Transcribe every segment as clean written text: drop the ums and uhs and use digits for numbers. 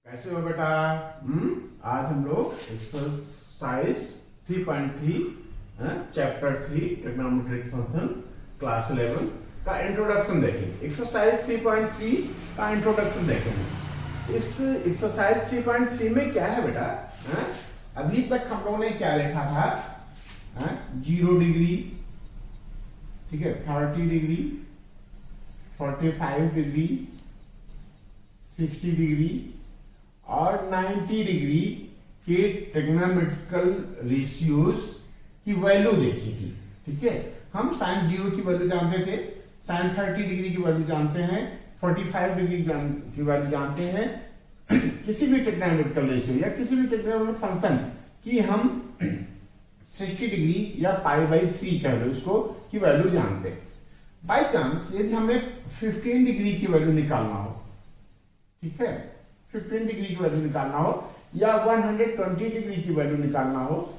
कैसे हो बेटा? आज हम लोग exercise 3.3 chapter 3 trigonometric function class 11 का इंट्रोडक्शन देखेंगे। एक्सरसाइज 3.3 का इंट्रोडक्शन देखेंगे। इस एक्सरसाइज 3.3 में क्या है बेटा? अभी तक हम लोगों ने क्या देखा था? 0 डिग्री, ठीक है, 30 डिग्री, 45 डिग्री, 60 डिग्री और 90 डिग्री के ट्रिग्नोमेट्रिकल रेशियोज की वैल्यू देखी थी। ठीक है, हम साइन 0 की वैल्यू जानते थे, साइन 30 डिग्री की वैल्यू जानते हैं, 45 डिग्री की वैल्यू जानते हैं। किसी भी ट्रिग्नोमेट्रिकल रेशियो या किसी भी ट्रिग्नोमेट्रिक फंक्शन की हम 60 डिग्री या π/3 कह लो इसको की वैल्यू जानते हैं। बाई चांस यदि हमें 15 डिग्री की वैल्यू निकालना हो, ठीक है, 15 डिग्री की वैल्यू निकालना हो या 120 डिग्री की वैल्यू निकालना हो,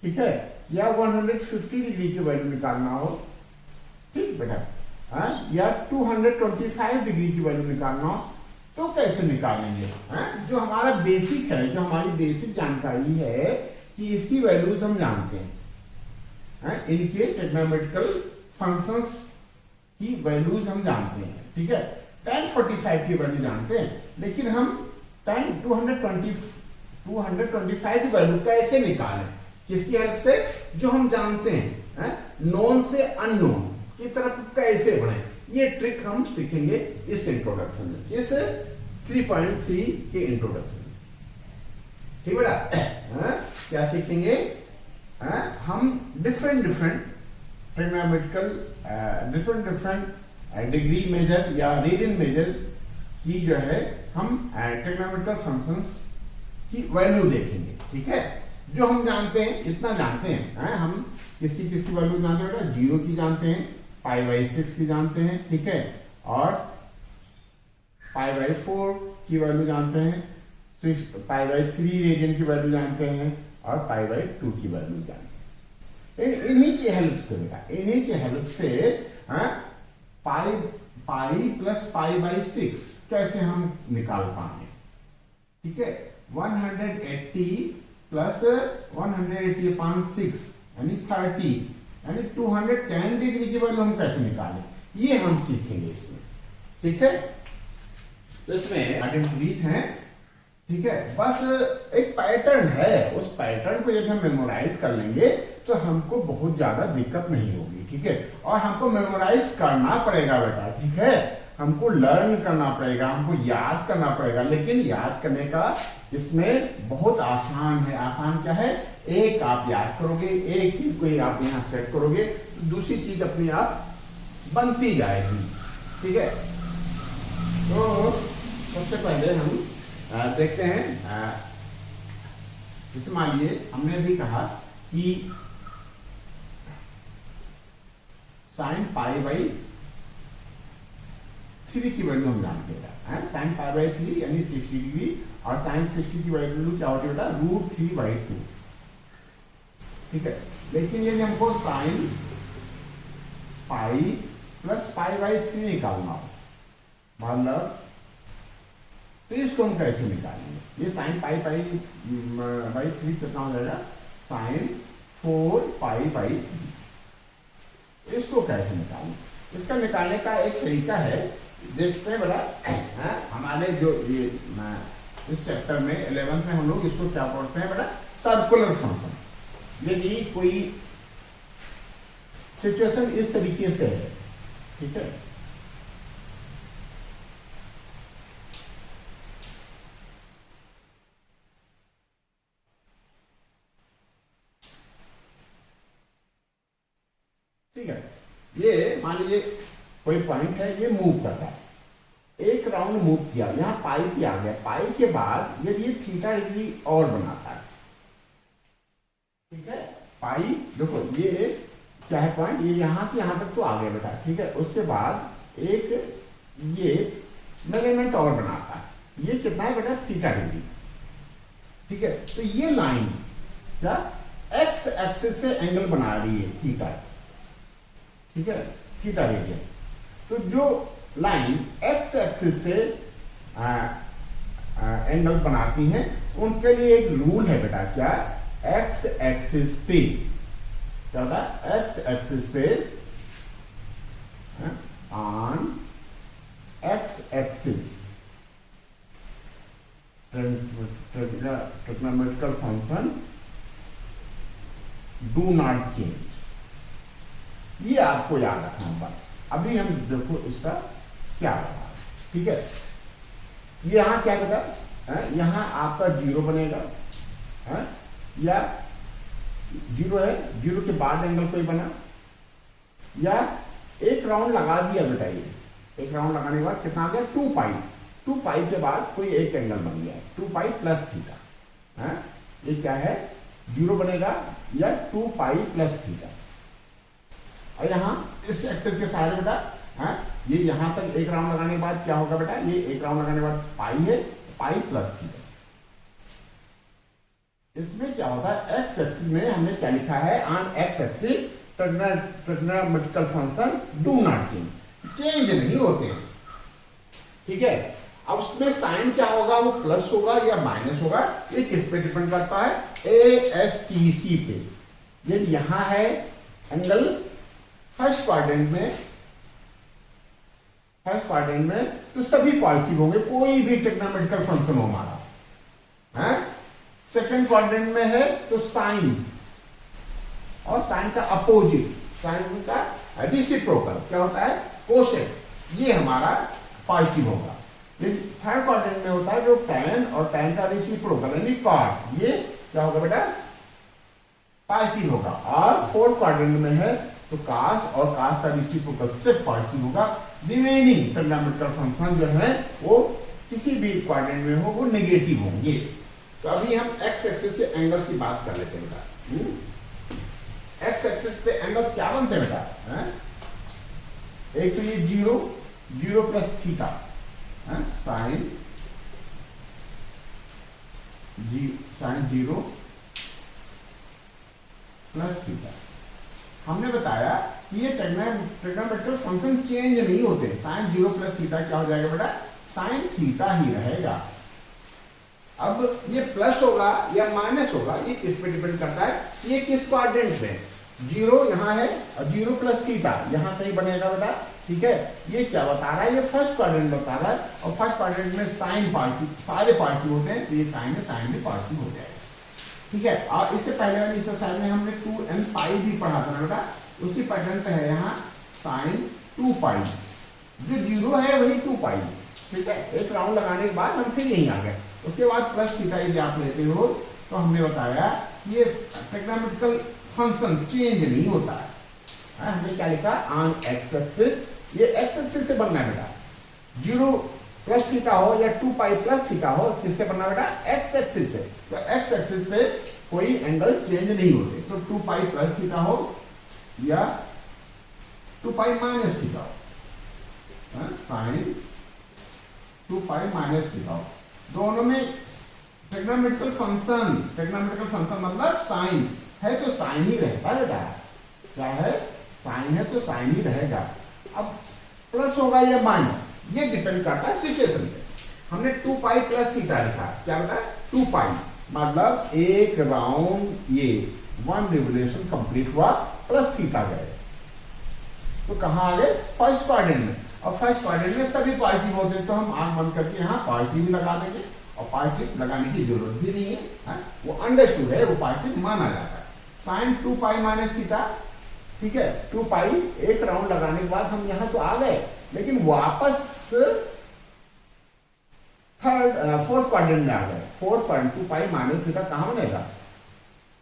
ठीक है, या 150 डिग्री की वैल्यू निकालना हो, ठीक बेटा, या 225 डिग्री की वैल्यू निकालना हो, तो कैसे निकालेंगे? जो हमारा बेसिक है, जो हमारी बेसिक जानकारी है कि इसकी वैल्यूज हम जानते हैं, इनके ट्रिग्नोमेट्रिकल फंक्शंस की वैल्यूज हम जानते हैं। ठीक है, tan 45 की वैल्यू जानते हैं, लेकिन हम tan 225 की वैल्यू कैसे निकालें? किसकी हेल्प से? जो हम जानते हैं, नोन से अननोन की तरफ कैसे बढ़े, ये ट्रिक हम सीखेंगे इस इंट्रोडक्शन में, इस 3.3 के इंट्रोडक्शन में। ठीक बेटा, क्या सीखेंगे? हम different trigonometrical different degree measure या रेडियन मेजर की जो है हम ट्रिग्नोमेट्रिकल फंक्शंस की वैल्यू देखेंगे। ठीक है, जो हम जानते हैं, इतना जानते हैं, हम किसकी वैल्यू जानते हैं बेटा? 0 की जानते हैं, π/6 की जानते हैं, ठीक है, और π/4 की वैल्यू जानते हैं, π/3 रेडियन की वैल्यू जानते हैं और π/2 की वैल्यू जानते हैं। इन्हीं की हेल्प से बेटा, इन्हीं की हेल्प से पाई प्लस π/6 कैसे हम निकाल पाएंगे? ठीक है, 180 प्लस 180/6 यानी 30 यानी 210 डिग्री की वैल्यू हम कैसे निकालें, ये हम सीखेंगे इसमें। ठीक है, तो इसमें आइडेंटिटीज हैं, ठीक है, बस एक पैटर्न है, उस पैटर्न को यदि हम मेमोराइज कर लेंगे तो हमको बहुत ज्यादा दिक्कत नहीं होगी। ठीक है, और हमको मेमोराइज करना पड़ेगा बेटा, ठीक है, हमको लर्न करना पड़ेगा, हमको याद करना पड़ेगा, लेकिन याद करने का इसमें बहुत आसान है। आसान क्या है? एक आप याद करोगे, एक चीज को आप यहाँ सेट करोगे, दूसरी चीज अपने आप बनती जाएगी। ठीक है, तो सबसे पहले हम देखते हैं, जैसे मान लीजिए हमने भी कहा कि साइन π/3 की वैल्यू हम जानते हैं, साइन π/3 यानी 60 डिग्री, और साइन 60 की वैल्यू क्या होती है बेटा? √3/2। ठीक है, लेकिन यदि हमको साइन पाई प्लस π/3 निकालना हो, मतलब तो इसको हम कैसे निकालेंगे? ये साइन π/3 कितना हो जाएगा? साइन 4π/3। इसको कैसे निकालें? इसका निकालने का एक तरीका है, देखते हैं बेटा, हमारे जो ये इस चैप्टर में 11th में हम लोग इसको क्या पढ़ते हैं बेटा? Circular function. यदि कोई सिचुएशन इस तरीके से है, ठीक है, ठीक है, ये मान लीजिए कोई पॉइंट है, ये मूव करता है, एक राउंड मूव किया, यहां पाई पे आ गया, पाई के बाद यदि ये थीटा डिग्री और बनाता है, ठीक है, पाई देखो ये क्या है पॉइंट, ये यहां से यहां तक तो आ गया बेटा, ठीक है, उसके बाद एक ये मेजरमेंट और बनाता है, ये कितना है बेटा? Theta degree. ठीक है, तो ये लाइन क्या एक्स एक्सिस से एंगल बना रही है, थीटा, ठीक है, थीटा रेडियन। तो जो लाइन एक्स एक्सिस से एंगल बनाती हैं उनके लिए एक रूल है बेटा, क्या? एक्स एक्सिस पे, क्या होता है? एक्स एक्सिस पे, on x axis trigonometrical function do not change. ये आपको याद रखना बस। अभी हम देखो इसका क्या होगा, ठीक है? ये यहां क्या बेटा, यहां आपका जीरो बनेगा, या जीरो है, जीरो के बाद एंगल कोई बना, या एक राउंड लगा दिया बेटा, ये एक राउंड लगाने के बाद कितना आ गया? 2 पाई। 2 पाई के बाद कोई एक एंगल बन गया, 2 पाई प्लस थीटा। ये क्या है? जीरो बनेगा या 2 पाई प्लस थीटा। और यहाँ इस एक्सिस के सहारे बेटा, ये यहां तक एक राउंड लगाने के बाद क्या होगा बेटा? ये एक राउंड लगाने के बाद पाई है, पाई प्लस थीटा। इसमें क्या होता है? एक्स एक्सिस में हमने क्या लिखा है? On x axis trigonometrical function do not change, change नहीं होते हैं, ठीक है? अब उसमें साइन क्या होगा? वो प्लस होगा या माइनस होगा, ये किस पे डिपेंड करता है? ASTC पे। यदि यहां है एंगल फर्स्ट क्वाड्रेंट में, तो सभी पॉजिटिव होंगे, कोई भी ट्रिग्नोमेट्रिकल फंक्शन हो हमारा। सेकंड क्वाड्रेंट में है तो साइन, और साइन का अपोजिट, साइन का रेसिप्रोकल क्या होता है? कोसेक, ये हमारा पॉजिटिव होगा। यदि थर्ड क्वाड्रेंट में होता है जो tan, और tan का रेसिप्रोकल यानी cot, ये क्या होगा बेटा? पॉजिटिव होगा। और फोर्थ क्वाड्रेंट में है तो cos, और cos का रेसिप्रोकल सिर्फ पॉजिटिव होगा। रिमेनिंग ट्रिग्नोमेट्रिकल फंक्शन जो है वो किसी भी क्वाड्रेंट में हो वो नेगेटिव होंगे। तो अभी हम एक्स एक्सिस पे एंगल्स की बात कर लेते हैं बेटा। एक्स एक्सिस पे एंगल्स क्या बनते हैं बेटा? एक तो ये zero, zero plus theta, sine zero plus theta. हमने बताया कि ये ट्रिग्नोमेट्रिकल फंक्शन चेंज नहीं होते। साइन जीरो प्लस थीटा क्या हो जाएगा बेटा? साइन थीटा ही रहेगा। अब ये प्लस होगा या माइनस होगा, ये किस पे डिपेंड करता है? ये किस क्वाड्रेंट में? जीरो यहाँ है और जीरो प्लस थीटा यहाँ कहीं बनेगा बेटा, ठीक है? ये क्या बता रहा है? ये फर्स्ट क्वाड्रेंट बता रहा है, और फर्स्ट क्वाड्रेंट में साइन पॉजिटिव, सारे पॉजिटिव होते हैं, तो ये साइन में पॉजिटिव हो जाएगा, ठीक है? और इससे पहले वाली एक्सरसाइज में हमने 2n पाई भी पढ़ा था बेटा, उसी पैटर्न पे है यहाँ साइन 2 पाई, जो जीरो है वही 2 पाई, ठीक है? एक राउंड लगाने के बाद हम फिर यहीं आ गए। उसके बाद प्लस थीटा यदि आप लेते हो तो हमने बताया ये ट्रिग्नोमेट्रिकल फंक्शन चेंज नहीं होता है। हमने क्या लिखा? ऑन एक्स एक्सिस, ये एक्स एक्सिस से बनना है बेटा। जीरो प्लस थीटा हो या 2 पाई प्लस थीटा हो, किससे बनना बेटा? एक्स एक्सिस से। तो एक्स एक्सिस पे कोई एंगल चेंज नहीं होते, तो 2 पाई प्लस थीटा हो या 2 पाई माइनस थीटा हो, साइन 2 पाई माइनस थीटा हो, दोनों में ट्रिग्नोमेट्रिकल फंक्शन मतलब साइन है तो साइन ही रहता है बेटा। क्या है? साइन है तो साइन ही रहेगा। अब प्लस होगा या माइनस, ये डिपेंड करता है सिचुएशन पे। हमने 2 पाई प्लस थीटा लिखा, क्या बेटा? 2 पाई मतलब एक राउंड, ये 1 रिवोल्यूशन कंप्लीट हुआ, प्लस थीटा गए, तो कहां आ गए? फर्स्ट क्वाड्रेंट में। और फर्स्ट क्वाड्रेंट में सभी पॉजिटिव होते हैं, तो हम आंख बंद करके यहाँ पॉजिटिव लगा देंगे, और पॉजिटिव लगाने की जरूरत भी नहीं है, वो अंडरस्टूड है, वो पॉजिटिव माना जाता है। साइन 2 पाई माइनस थीटा, ठीक है? 2 पाई एक राउंड लगाने के बाद हम यहाँ तो आ गए, लेकिन वापस फोर्थ क्वाड्रेंट में आ गए। फोर्थ क्वाड्रेंट 2 पाई माइनस थीटा कहाँ बनेगा?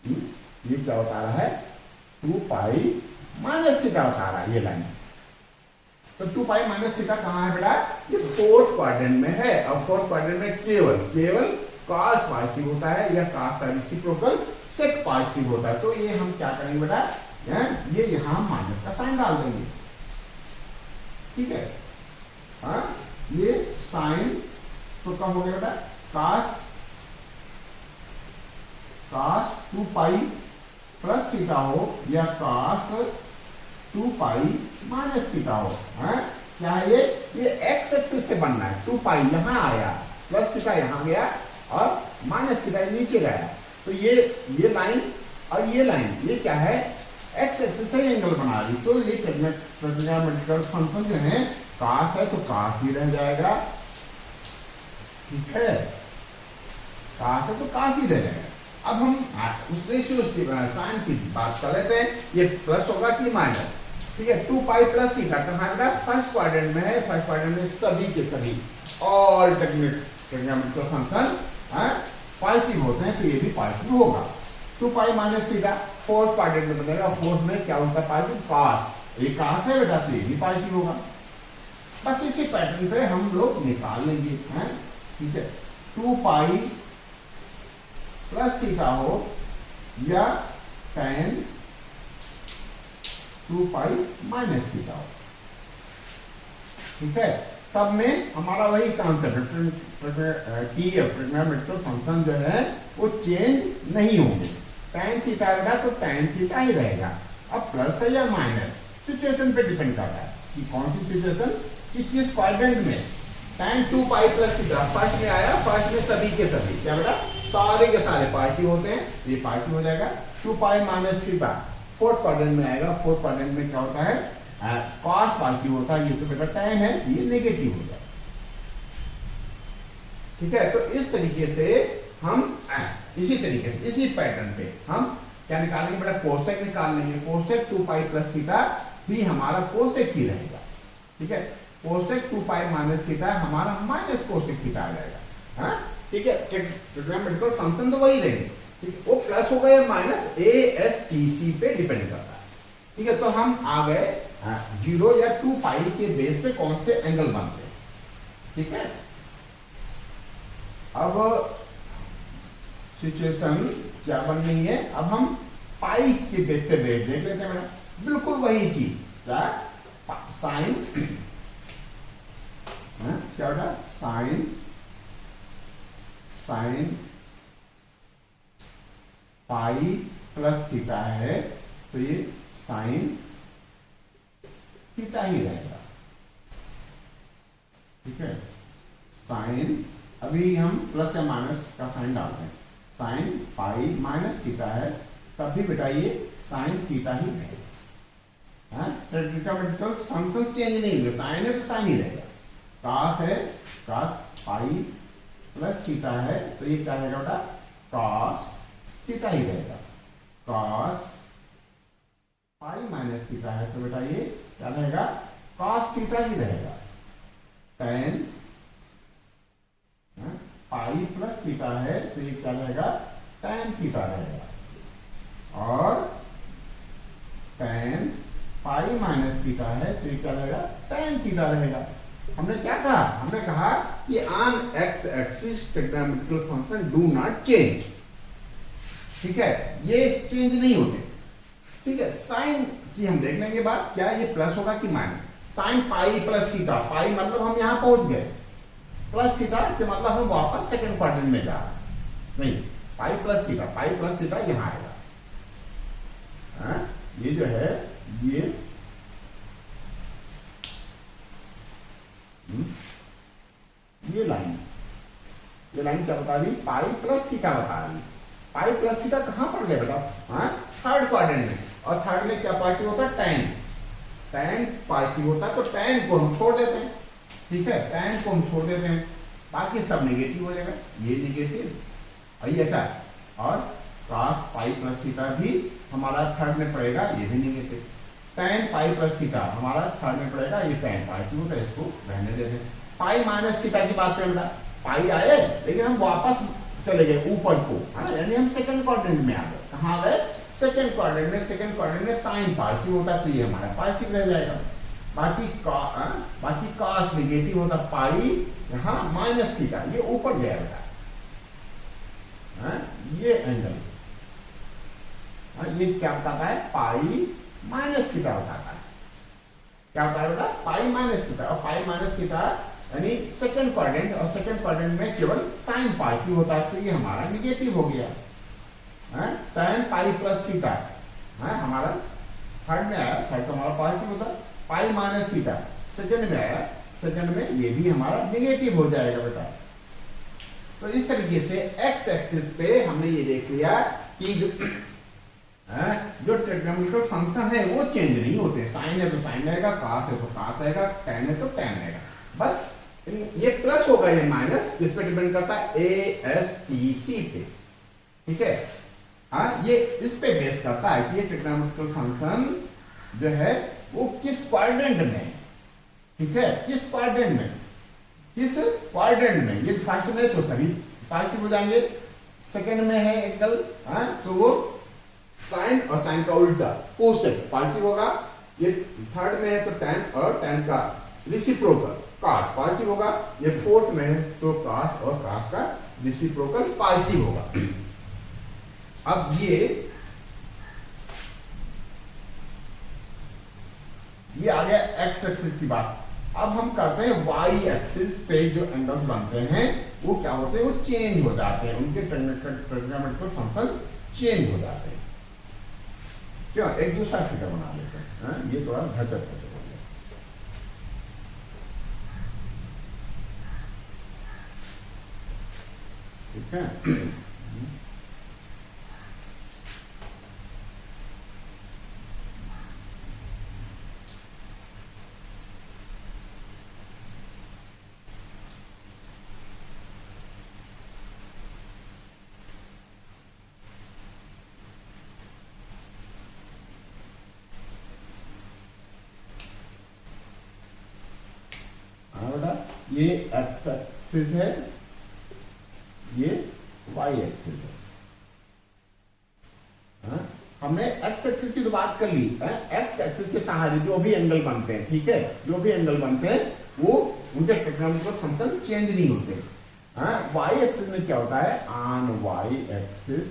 ये क्या बता रहा है? 2 पाई माइनस थीटा बता रहा है ये लाइन। तो 2 पाई माइनस थीटा कहाँ है बेटा? ये फोर्थ क्वाड्रेंट में है, और फोर्थ क्वाड्रेंट में केवल cos पॉजिटिव होता है, या cos का रेसिप्रोकल sec पॉजिटिव होता है। तो ये हम क्या करेंगे बेटा? ये यहां माइनस का साइन डाल देंगे, ठीक है? ये साइन तो कम हो गया बेटा, cos 2 पाई प्लस थीटा हो या cos 2 पाई माइनस थीटा हो, क्या है ये? एक्स एक्सिस से बनना है। 2 पाई यहां आया, प्लस थीटा यहाँ गया और माइनस थीटा नीचे गया। तो ये लाइन और ये लाइन ये क्या है, एक्स एक्सिस से एंगल बना रही। तो ये ट्रिग्नोमेट्रिकल फंक्शन जो है कास है तो कास ही रह जाएगा, ठीक है, कास है तो कास ही रह जाएगा। अब हम उस रेशियो की साइन की बात कर लेते हैं, ये प्लस होगा कि माइनस, ठीक है। 2 पाई प्लस थीटा कहाँ का, फर्स्ट क्वाड्रेंट में है। फर्स्ट क्वाड्रेंट में सभी के सभी ऑल ट्रिग्नोमेट्रिकल फंक्शन पॉजिटिव होते हैं, तो ये भी पॉजिटिव होगा। 2 पाई माइनस थीटा फोर्थ क्वाड्रेंट में बनेगा, फोर्थ में क्या होता है पॉजिटिव, कास, ये कास है बेटा, तो ये भी पॉजिटिव होगा। बस इसी पैटर्न पे हम लोग निकाल लेंगे, हैं, ठीक है। 2 पाई प्लस थीटा हो या tan 2 पाई माइनस थीटा हो, ठीक है। सब में हमारा वही कॉन्सेप्ट कि ट्रिग्नोमेट्रिकल फंक्शन जो है वो चेंज नहीं होंगे। tan थीटा बेटा तो tan थीटा ही रहेगा। अब प्लस है या माइनस सिचुएशन पे डिपेंड करता है कि कौन सी सिचुएशन, कि किस क्वाड्रेंट में। tan 2 पाई प्लस थीटा फर्स्ट में आया, फर्स्ट में सभी के सभी क्या बेटा, सारे के सारे पॉजिटिव होते हैं, ये पॉजिटिव हो जाएगा। 2 पाई माइनस थीटा फोर्थ क्वाड्रेंट में आएगा, फोर्थ क्वाड्रेंट में क्या होता है, कॉस पॉजिटिव होता है, ये तो बेटा tan है, ये नेगेटिव हो जाएगा, ठीक है। तो इस तरीके से हम इसी तरीके से इसी पैटर्न पे हम क्या निकालेंगे बेटा, कोसेक निकाल लेंगे। कोसेक 2 पाई प्लस थीटा भी हमारा कोसेक ही रहेगा, ठीक है। कोसेक 2 पाई माइनस थीटा हमारा माइनस कोसेक थीटा आ जाएगा, हाँ, ठीक है। ट्रिग्नोमेट्रिकल फंक्शन तो वही रहेंगे, ठीक है। वो प्लस होगा या माइनस ASTC पे डिपेंड करता है, ठीक है। तो हम आ गए 0 या 2 पाई के बेस पे कौन से एंगल बनते हैं, ठीक है। अब सिचुएशन क्या बन रही है, अब हम पाई के बेस पे बेस देख लेते हैं बेटा, बिल्कुल वही चीज, क्या साइन, क्या बेटा, साइन पाई प्लस थीटा है, तो ये साइन थीटा ही रहेगा, ठीक है। साइन, अभी हम प्लस या माइनस का साइन डालते हैं, साइन पाई माइनस थीटा है, तब भी बेटा ये साइन थीटा ही रहेगा, ट्रिग्नोमेट्रिकल फंक्शन चेंज नहीं होंगे, साइन है तो साइन ही रहेगा। कास है, कास पाई प्लस थीटा है, तो ये क्या रहेगा बेटा, कास थीटा ही रहेगा। कास पाई माइनस थीटा है, तो बेटा ये क्या रहेगा, कास थीटा ही रहेगा। tan पाई प्लस थीटा है, तो ये क्या रहेगा, tan थीटा रहेगा। और tan पाई माइनस थीटा है, तो ये क्या रहेगा, tan थीटा रहेगा। हमने क्या कहा, हमने कहा कि on x axis trigonometrical function do not change, ठीक है, ये चेंज नहीं होते, ठीक है। साइन की हम देख लेंगे बात, क्या ये प्लस होगा कि minus. Sine pi plus theta, pi मतलब हम यहां पहुंच गए, प्लस थीटा के मतलब हम वापस सेकंड क्वाड्रेंट में जा रहे, नहीं, पाई प्लस थीटा यहां आएगा, ये जो है ये लाइन क्या बता रही, पाई प्लस थीटा बता रही। पाई प्लस थीटा कहां पर गया बेटा, थर्ड क्वाड्रेंट में, और थर्ड में क्या पॉजिटिव होता है, tan पॉजिटिव होता है, तो tan को हम छोड़ देते हैं, ठीक है, tan को हम छोड़ देते हैं, बाकी सब नेगेटिव हो जाएगा, ये नेगेटिव और ये अच्छा, और cos पाई प्लस थीटा भी हमारा थर्ड में पड़ेगा, ये भी नेगेटिव। tan पाई प्लस थीटा हमारा थर्ड में पड़ेगा, ये tan पॉजिटिव होता है, इसको रहने देते हैं। पाई माइनस थीटा की बात करें, पाई आए लेकिन हम वापस चले गए ऊपर को, यानी हम सेकंड क्वाड्रेंट में आ गए, कहाँ गए, सेकंड क्वाड्रेंट में। सेकंड क्वाड्रेंट में साइन पॉजिटिव होता है, तो ये हमारा पॉजिटिव रह जाएगा। बाकी कॉस नेगेटिव होता, पाई यहाँ माइनस थीटा, ये ऊपर गया बेटा, ये एंगल, ये क्या बताता है, पाई माइनस थीटा बताता है, क्या बताया बेटा, पाई माइनस थीटा। और पाई माइनस थीटा यानी सेकंड क्वाड्रेंट, और सेकंड क्वाड्रेंट में केवल साइन पॉजिटिव होता है, तो ये हमारा निगेटिव हो गया, tan पाई प्लस थीटा हमारा थर्ड में आया, थर्ड तो हमारा पॉजिटिव होता है। पाई माइनस थीटा सेकंड में आया, सेकंड में ये भी हमारा निगेटिव हो जाएगा बेटा, तो इस तरीके से एक्स एक्सिस पे हमने ये देख लिया कि जो ट्रिग्नोमेट्रिकल फंक्शन है वो चेंज नहीं होते। साइन है तो साइन रहेगा, कास है तो कास रहेगा, टैन है तो टैन रहेगा। बस ये प्लस होगा, ये माइनस, इस पे डिपेंड करता है ए एस टी सी पे। ठीक है, हाँ, ये इस पे बेस करता है कि ये ट्रिग्नोमेट्रिकल फंक्शन जो है वो किस क्वाड्रेंट में है। ठीक है, किस क्वाड्रेंट में, किस क्वाड्रेंट में। ये फर्स्ट में तो सभी पॉजिटिव हो जाएंगे, सेकंड में है एंगल, हाँ, तो वो साइन और साइन का उल्टा कोसेक पॉजिटिव होगा। ये थर्ड में है तो टैन और टैन का रेसिप्रोकल कॉस पॉजिटिव होगा। ये फोर्थ में है तो कॉस और कॉस का रेसिप्रोकल पॉजिटिव होगा। अब ये आ गया एक्स एक्सिस की बात। अब हम करते हैं वाई एक्सिस पे जो एंगल्स बनते हैं वो क्या होते हैं, वो चेंज हो जाते हैं, उनके ट्रिग्नोमेट्रिकल फंक्शन चेंज हो जाते हैं। क्यों, एक दूसरा फिगर बना लेते हैं, ये थोड़ा बेहतर हो गया। ठीक है, ये एक्स एक्सिस है, ये वाई एक्सिस है। हाँ? हमने एक्स एक्सिस की तो बात कर ली। एक्स एक्सिस के सहारे जो भी एंगल बनते हैं, ठीक है, जो भी एंगल बनते हैं वो उनके ट्रिग्नोमेट्रिकल फंक्शन चेंज नहीं होते। वाई एक्सिस में क्या होता है, on Y axis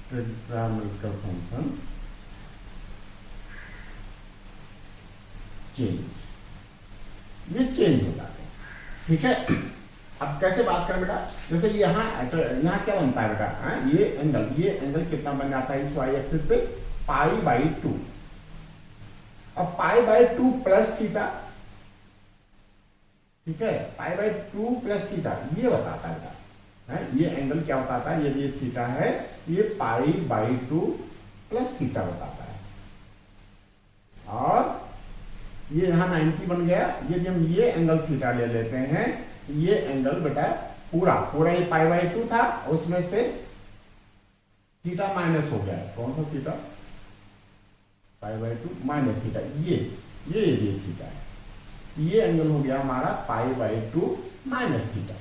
trigonometrical function change, ये चेंज हो जाते हैं। ठीक है, अब कैसे बात करें बेटा, जैसे यहाँ क्या बनता है बेटा, ये एंगल कितना बन जाता है इस वाई एक्सिस पे, पाई बाई 2। अब पाई बाई 2 प्लस थीटा, ठीक है, पाई बाई 2 प्लस थीटा ये बताता है बेटा, ये एंगल क्या बताता है, यदि थीटा है ये पाई बाई 2 प्लस थीटा बताता है। और ये यहाँ 90 बन गया। यदि हम ये एंगल थीटा ले लेते हैं, ये एंगल बेटा पूरा ये पाई बाई 2 था, उसमें से थीटा माइनस हो गया। कौन सा theta, pi by 2 minus theta, ये थीटा है। ये एंगल हो गया हमारा पाई बाई 2 माइनस थीटा।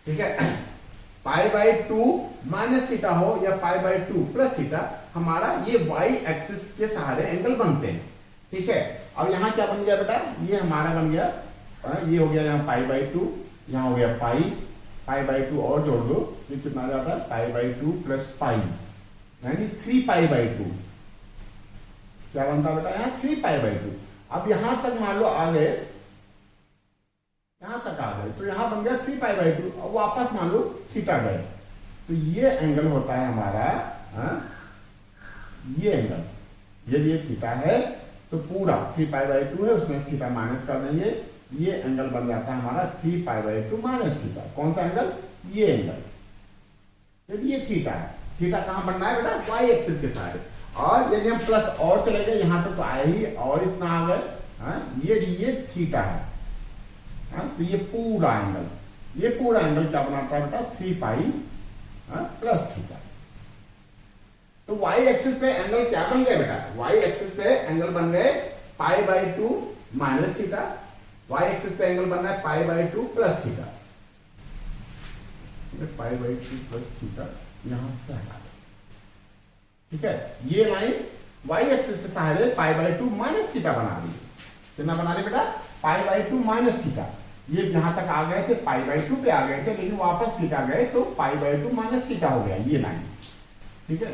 ठीक है, पाई बाई 2 माइनस थीटा हो या पाई बाई 2 प्लस थीटा, हमारा ये वाई एक्सिस के सहारे एंगल बनते हैं। ठीक है, अब यहाँ क्या बन गया बेटा, ये हमारा बन गया, ये हो गया यहाँ पाई बाई 2, यहाँ हो गया पाई बाई 2 और जोड़ दो, ये कितना जाता है, पाई बाई 2 प्लस पाई, यानी 3 पाई बाई 2। क्या बनता बेटा, यहाँ 3 पाई बाई 2। अब यहां तक मान लो आ गए, यहां तक आ गए तो यहां बन गया 3 पाई बाई 2। अब वापस मान लो थीटा गए, तो ये एंगल होता है हमारा, ये एंगल, ये थीटा है तो पूरा 3 पाई बाई 2 है, उसमें थीटा माइनस कर देंगे, ये एंगल बन जाता है हमारा 3 पाई बाई 2 माइनस थीटा। कौन सा एंगल, ये एंगल, यदि ये थीटा है। थीटा कहां बनना है बेटा, वाई एक्सिस के साथ। और यदि हम प्लस और चले गए यहां तक तो आए ही, और इतना आ गए, ये थीटा है, तो ये पूरा एंगल क्या बनाता है बेटा, 3 पाई प्लस थीटा। तो वाई एक्सिस पे एंगल क्या बन गए बेटा, वाई एक्सिस पे एंगल बन गए pi by 2 minus theta, Y axis पे एंगल बन रहा है pi by 2 plus theta. Pi by 2 plus theta यहां से हटा दो। ठीक है, ये लाइन वाई एक्सिस के सहारे पाई बाई 2 माइनस थीटा बना दी। कितना बना रहे बेटा, पाई बाई 2 माइनस थीटा। ये यहां तक आ गए थे, पाई बाई 2 पे आ गए थे, लेकिन वापस थीटा गए तो पाई बाई 2 माइनस थीटा हो गया ये लाइन। ठीक है,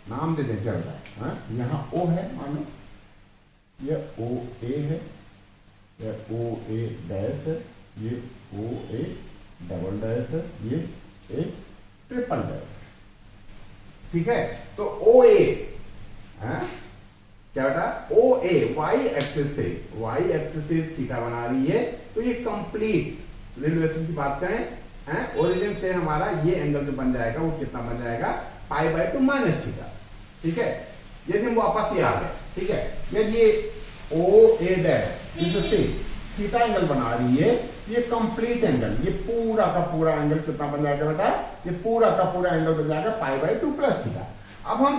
नाम दे दें चल रहा है, यहाँ ओ है, मानो ये ओ ए है, ये ओ ए डैश है, ये ओ ए डबल डैश है, ये ए ट्रिपल डैश। ठीक है, तो ओ ए क्या बेटा, ओ ए वाई एक्सिस से थीटा बना रही है, तो ये कंप्लीट रिलेशन की बात करें, ओरिजिन से हमारा ये एंगल जो बन जाएगा वो कितना बन जाएगा, π/2 माइनस थीटा। ठीक है, यदि हम वापस ये आ गए, ठीक है, यदि ये ओ ए डैश इससे थीटा एंगल बना रही है, ये कंप्लीट एंगल, ये पूरा का पूरा एंगल कितना बन जाएगा बेटा, ये पूरा का पूरा एंगल बन जाएगा π/2 प्लस थीटा। अब हम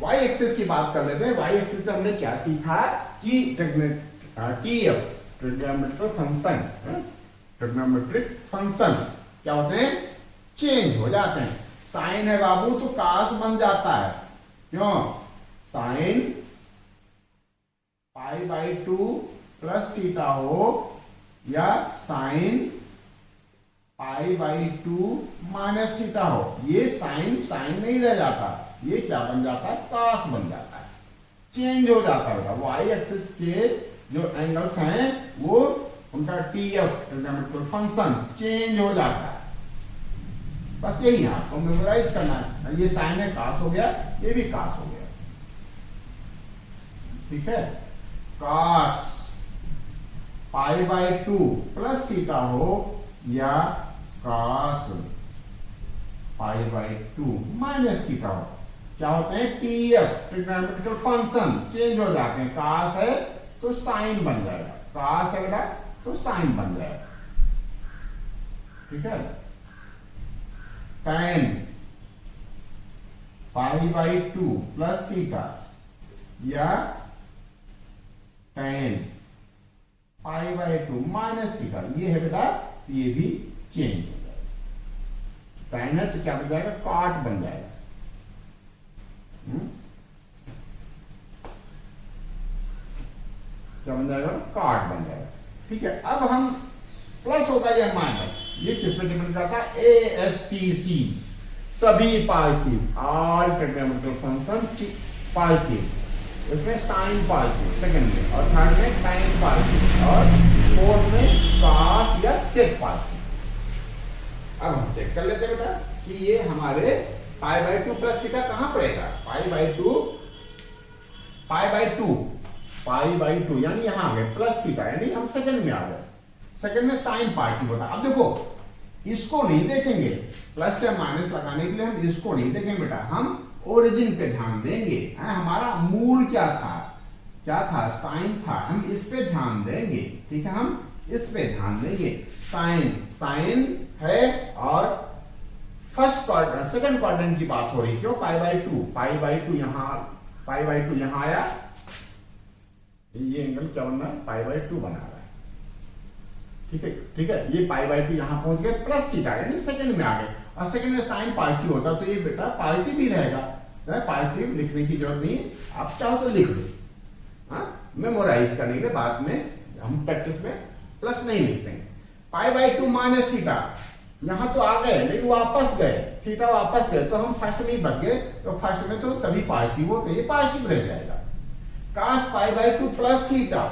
y एक्सिस की बात कर लेते हैं। y एक्सिस पे हमने क्या सीखा कि TF trigonometric function, trigonometric function क्या होते हैं, चेंज हो जाते हैं। साइन है बाबू तो कास बन जाता है, क्यों, साइन π/2 प्लस थीटा हो या साइन π/2 माइनस थीटा हो, ये साइन साइन नहीं रह जाता, ये क्या बन जाता है, कास बन जाता है, चेंज हो जाता है। वाई एक्सिस के जो एंगल्स हैं वो उनका TF ट्रिग्नोमेट्रिक फंक्शन चेंज हो जाता है। बस यही आपको मेमोराइज करना है। ये साइन है कास हो गया, ये भी कास हो गया, ठीक है। कास π/2 प्लस थीटा हो या कास π/2 माइनस थीटा हो, क्या होते हैं, TF ट्रिग्नोमेट्रिक फंक्शन चेंज हो जाते हैं। कास है तो साइन बन जाएगा, कास है बेटा तो साइन बन जाएगा, ठीक है। tan π/2 प्लस थीटा या tan π/2 माइनस थीटा, ये है बेटा, ये भी चेंज हो जाएगा। tan है तो क्या बन जाएगा, कॉट बन जाएगा। क्या बन जाएगा, कॉट बन जाएगा, ठीक है। अब हम प्लस होगा या माइनस, ये किस पे डिपेंड करता है, ASTC सभी positive, all trigonometric function positive, इसमें साइन पॉजिटिव सेकंड में, और थर्ड में tan पॉजिटिव, और फोर्थ में cos या sec पॉजिटिव। अब हम चेक कर लेते हैं बेटा कि ये हमारे π/2 प्लस थीटा कहां पड़ेगा, π/2 यानी यहां आ गए, प्लस थीटा यानी हम सेकंड में आ गए, सेकंड में साइन पार्टी होता। अब देखो इसको नहीं देखेंगे, प्लस या माइनस लगाने के लिए हम इसको नहीं देखेंगे बेटा, हम ओरिजिन पे ध्यान देंगे। हमारा मूल क्या था, साइन था, हम इस पे ध्यान देंगे, ठीक है, हम इस पे ध्यान देंगे। साइन है और फर्स्ट क्वाड्रेंट सेकंड क्वाड्रेंट की बात हो रही है, क्यों, π/2 यहां आया, ये एंगल क्या बन रहा है, π/2 बना रहा है, ठीक है। ये π/2 यहां पहुंच गए, प्लस थीटा यानी सेकंड में आ गए, और सेकंड में साइन पॉजिटिव होता तो ये बेटा पॉजिटिव ही रहेगा, पॉजिटिव लिखने की जरूरत नहीं, आप चाहो तो लिख लो, मेमोराइज करने के बाद में हम प्रैक्टिस में प्लस नहीं लिखते हैं। π/2 माइनस थीटा, यहां तो आ गए लेकिन वापस गए, थीटा वापस गए, तो हम फर्स्ट में ही बच गए, तो फर्स्ट में तो सभी पॉजिटिव होते, ये पॉजिटिव रह जाएगा। cos π/2 प्लस थीटा,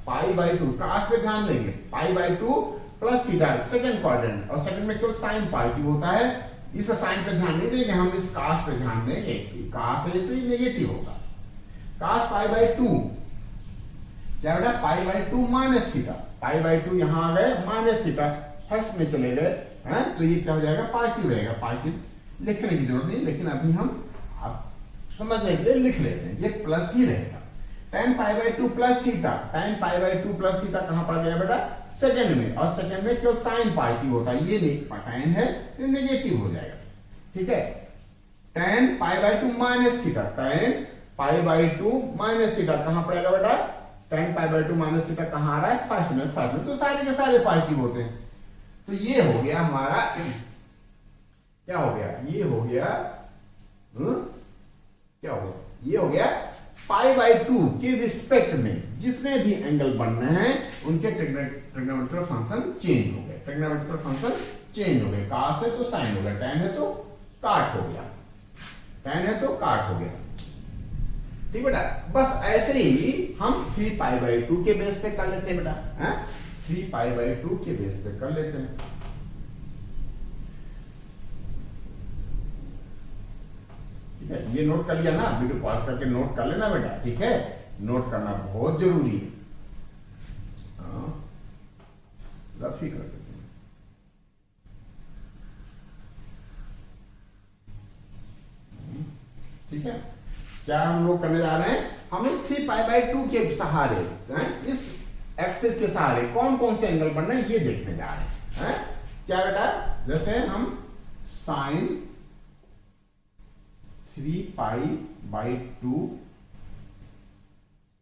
π/2 कास पे ध्यान देंगे, π/2 प्लस थीटा सेकंड क्वाड्रेंट, और सेकंड में केवल साइन पॉजिटिव होता है, इस साइन पे ध्यान नहीं देंगे, हम इस कास पे ध्यान देंगे, कास है तो ये नेगेटिव होगा। cos π/2 क्या बेटा, π/2 माइनस थीटा, π/2 यहां आ गए, माइनस थीटा फर्स्ट में चले गए, तो ये क्या हो जाएगा, पॉजिटिव रहेगा, पॉजिटिव लिखने की जरूरत नहीं, लेकिन अभी हम आप समझने के लिए लिख लेते हैं, ये प्लस ही रहेगा। tan π/2 plus theta, tan π/2 plus theta कहां पड़ गया बेटा, सेकंड में, और सेकंड में केवल साइन पॉजिटिव होता है, ये tan है तो नेगेटिव हो जाएगा, ठीक है। tan π/2 minus theta, tan π/2 minus theta कहां पड़ेगा बेटा, tan π/2 माइनस थीटा कहां आ रहा है, फर्स्ट में तो सारे के सारे पॉजिटिव होते हैं, तो ये हो गया हमारा, क्या हो गया, ये हो गया, क्या हो गया, ये हो गया π/2 के रिस्पेक्ट में जितने भी एंगल बन रहे हैं उनके ट्रिग्नोमेट्रिक फंक्शन चेंज हो गए, ट्रिग्नोमेट्रिक फंक्शन चेंज हो गए, कास है तो साइन हो गया, tan है तो काट हो गया, tan है तो काट हो गया, ठीक बेटा। बस ऐसे ही हम 3π/2 के बेस पे कर लेते हैं बेटा, 3π/2 के बेस पे कर लेते हैं, ठीक है, ये नोट कर लिया ना, वीडियो पॉज करके नोट कर लेना बेटा, ठीक है, नोट करना बहुत जरूरी है। रफ ही कर देते हैं। ठीक है, क्या हम लोग करने जा रहे हैं, हम लोग 3π/2 के सहारे इस एक्सिस के सहारे कौन कौन से एंगल बन रहे हैं ये देखने जा रहे हैं। क्या बेटा, जैसे हम साइन 3π/2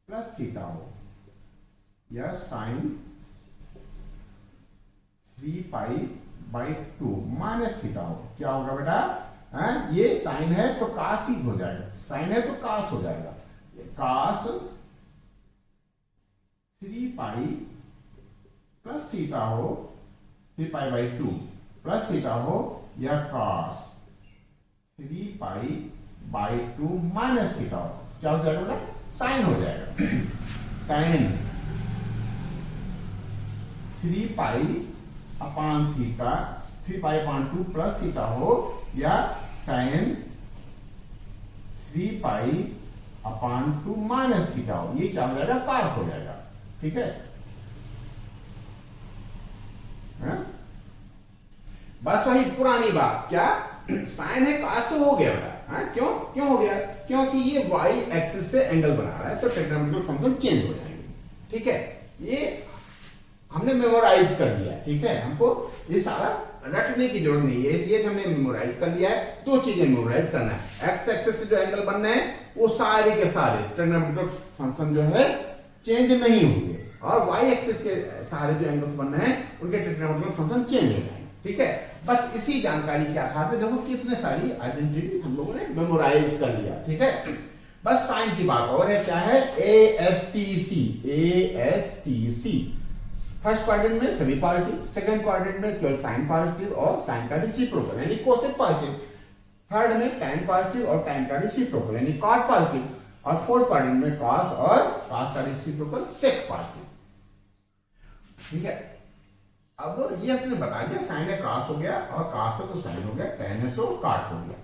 प्लस थीटा हो या साइन 3π/2 माइनस थीटा हो, क्या होगा बेटा, ये साइन है तो कास ही हो जाएगा, साइन है तो कास हो जाएगा, कास 3π प्लस थीटा हो, 3π/2 प्लस थीटा हो या कास 3π/2 माइनस थीटा हो, क्या हो जाएगा बेटा, साइन हो जाएगा। tan 3π/थीटा 3π/2 प्लस थीटा हो या tan 3π/2 माइनस थीटा हो, ये क्या हो जाएगा, कार्क हो जाएगा। ठीक है, बस वही पुरानी बात, क्या साइन है कास तो हो गया बेटा, क्यों क्यों हो गया, क्योंकि ये y एक्सिस से एंगल बना रहा है तो ट्रिग्नोमेट्रिकल फंक्शन चेंज हो जाएंगे। ठीक है, ये हमने मेमोराइज कर लिया। ठीक है, हमको ये सारा रटने की जरूरत नहीं है, इसलिए हमने मेमोराइज कर लिया है। दो चीजें मेमोराइज करना है, एक्स एक्सिस से जो एंगल बन रहे हैं वो सारे के सारे ट्रिग्नोमेट्रिकल फंक्शन जो है चेंज नहीं होंगे, और y एक्सिस के सारे जो एंगल्स बन रहे हैं उनके ट्रिग्नोमेट्रिकल फंक्शन चेंज हो जाएंगे। ठीक है, बस इसी जानकारी के आधार पे देखो कितने सारी आइडेंटिटी हम लोगों ने मेमोराइज कर लिया। ठीक है, बस साइन की बात और है, क्या है, ASTC, फर्स्ट क्वाड्रेंट में सभी पॉजिटिव, सेकंड क्वाड्रेंट में केवल साइन पॉजिटिव और साइन का रेसिप्रोकल यानी कोसेक पॉजिटिव, थर्ड में tan पॉजिटिव और tan का रेसिप्रोकल यानी कॉट पॉजिटिव, और फोर्थ क्वाड्रेंट में cos और cos का रेसिप्रोकल सेक पॉजिटिव। ठीक है, अब ये हमने बता दिया, साइन है cos हो गया और cos है तो साइन हो गया, tan है तो cot हो गया।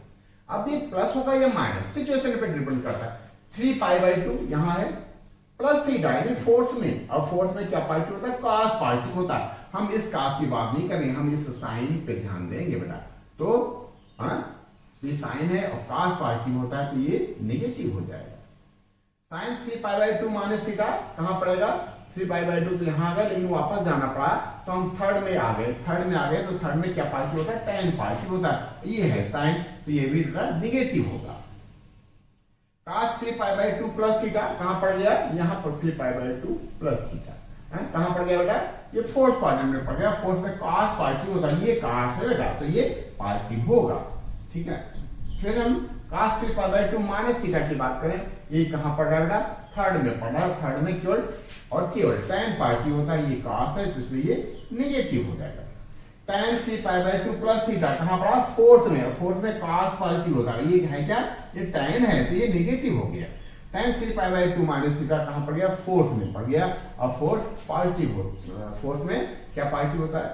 अब ये प्लस होगा या माइनस सिचुएशन पे डिपेंड करता है। 3π/2 यहां है प्लस थीटा यानी फोर्थ में, और फोर्थ में क्या पॉजिटिव होता है, cos पॉजिटिव होता है। हम इस cos की बात नहीं करेंगे, हम इस साइन पे ध्यान देंगे बेटा। तो ये साइन है और cos पॉजिटिव होता है तो ये नेगेटिव हो जाएगा। साइन 3π/2 माइनस थीटा कहां पड़ेगा, 3π/2 तो यहां आ गया, लेकिन वापस जाना पड़ा तो हम थर्ड में आ गए, तो थर्ड में क्या पॉजिटिव होता है, tan पॉजिटिव होता है, ये है साइन, तो ये भी नेगेटिव होगा। cos 3π/2 प्लस थीटा कहां पड़ गया, यहां पर 3π/2 प्लस थीटा कहां पड़ गया बेटा, ये फोर्थ क्वाड्रेंट में पड़ गया, फोर्थ में cos पॉजिटिव होता है, ये cos है बेटा तो ये पॉजिटिव होगा। ठीक है, फिर हम cos 3π/2 माइनस थीटा की बात करें, ये कहां पड़ रहा है बेटा, थर्ड में पड़ रहा है, थर्ड में केवल tan पॉजिटिव होता है, ये cos है तो इसलिए ये नेगेटिव हो जाएगा। tan 3π/2 प्लस थीटा कहां पड़ा, फोर्थ में, और फोर्थ में cos पॉजिटिव होता है, ये है क्या, ये tan है तो ये नेगेटिव हो गया। tan 3π/2 माइनस थीटा कहां पड़ गया, फोर्थ में पड़ गया, और फोर्थ पॉजिटिव हो, फोर्थ में क्या पॉजिटिव होता है,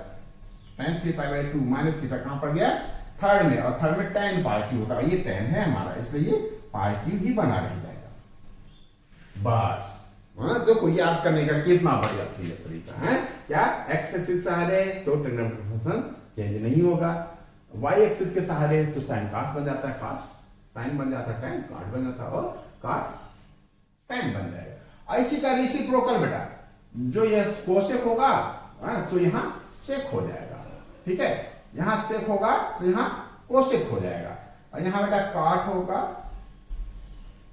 tan 3π/2 माइनस थीटा कहां पड़ गया, थर्ड में, और थर्ड में tan पॉजिटिव होता है, ये tan है हमारा इसलिए ये पॉजिटिव ही बना रह जाएगा। बस देखो याद करने का कितना बढ़िया तरीका है, क्या एक्स एक्सिस सहारे तो ट्रिग्नोमेट्रिक फंक्शन चेंज नहीं होगा, वाई एक्सिस के सहारे तो साइन cos बन जाता है, cos साइन बन जाता है, tan cot बन जाता है, और cot tan बन जाएगा। इसी का रेसिप्रोकल बेटा, जो ये कोसेक होगा तो यहाँ सेक हो जाएगा। ठीक है, यहाँ सेक होगा तो यहाँ कोसेक हो जाएगा, और यहाँ बेटा cot होगा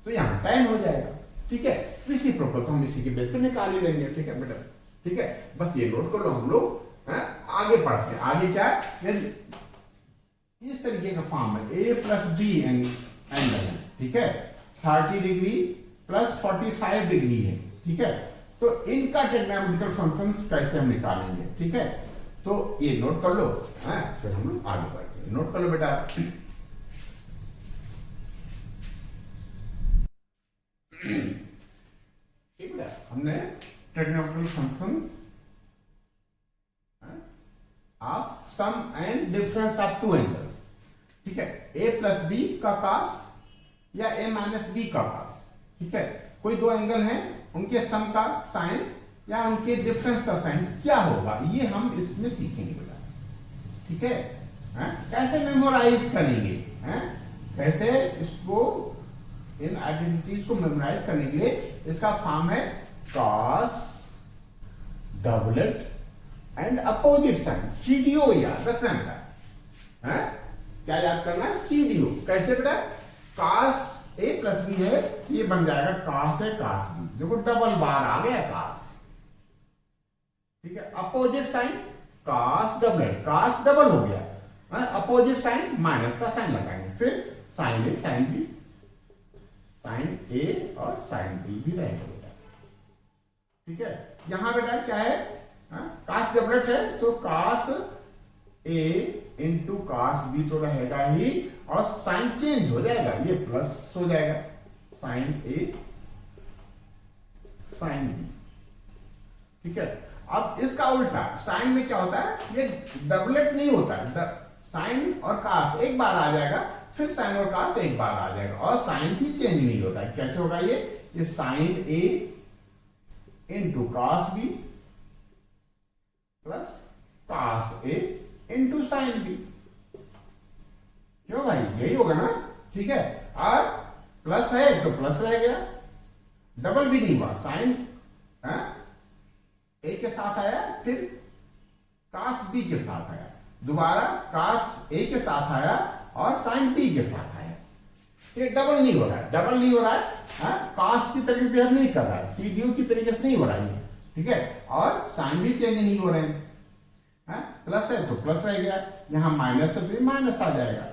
तो यहाँ tan हो जाएगा। ठीक है, रेसिप्रोकल तो हम इसी के बेस पे निकाल ही लेंगे। ठीक है बेटा, ठीक है, बस ये नोट कर लो, हम लोग आगे पढ़ते हैं। आगे क्या है, इस तरीके का फॉर्म है, a प्लस b एंगल है। ठीक है, 30 डिग्री प्लस 45 डिग्री है। ठीक है, तो इनका ट्रिग्नोमेट्रिकल फंक्शंस कैसे हम निकालेंगे। ठीक है, तो ये नोट कर लो, फिर हम लोग आगे बढ़ते हैं। नोट कर लो बेटा, हमने trigonometrical functions of sum and difference of two angles. ठीक है, a प्लस b का cos या a माइनस बी का कॉस, ठीक है। कोई दो एंगल हैं, उनके सम का साइन या उनके डिफरेंस का साइन क्या होगा, ये हम इसमें सीखेंगे बेटा, ठीक है। कैसे मेमोराइज करेंगे, कैसे इसको, इन आइडेंटिटीज को मेमोराइज करने के लिए इसका फॉर्म है cos doublet and opposite sine, CDO याद रखना बेटा, क्या याद करना है, सीडीओ। कैसे बेटा, कॉस ए प्लस बी है, ये बन जाएगा कॉस ए कॉस बी, देखो डबल बार आ गया कॉस, ठीक है। Opposite sine cos doublet, cos double हो गया, अपोजिट साइन माइनस का साइन लगाएंगे, फिर साइन ए साइन बी, साइन ए और साइन बी भी रहेगा बेटा, ठीक है। यहां बेटा क्या है, कॉस डबलेट है तो cos A into cos B तो रहेगा ही, और साइन चेंज हो जाएगा, ये प्लस हो जाएगा, साइन ए साइन बी, ठीक है। अब इसका उल्टा साइन में क्या होता है, ये डबलेट नहीं होता है, साइन और कॉस एक बार आ जाएगा, फिर साइन और कॉस एक बार आ जाएगा, और साइन भी चेंज नहीं होता है। कैसे होगा ये sine A into cos B plus cos A into sine B, क्यों भाई, यही होगा ना, ठीक है। और प्लस है तो प्लस रह गया, डबल भी नहीं हुआ, साइन ए के साथ आया, फिर कॉस बी के साथ आया, दोबारा कॉस ए के साथ आया और साइन बी के साथ आया, ये डबल नहीं हो रहा है, डबल नहीं हो रहा है, कॉस की तरीके बिहेव नहीं कर रहा है, सीडीओ की तरीके से नहीं हो रहा है, ठीक है। और साइन भी चेंज नहीं हो रहे हैं, प्लस है तो प्लस रह गया, यहां माइनस है तो ये माइनस आ जाएगा,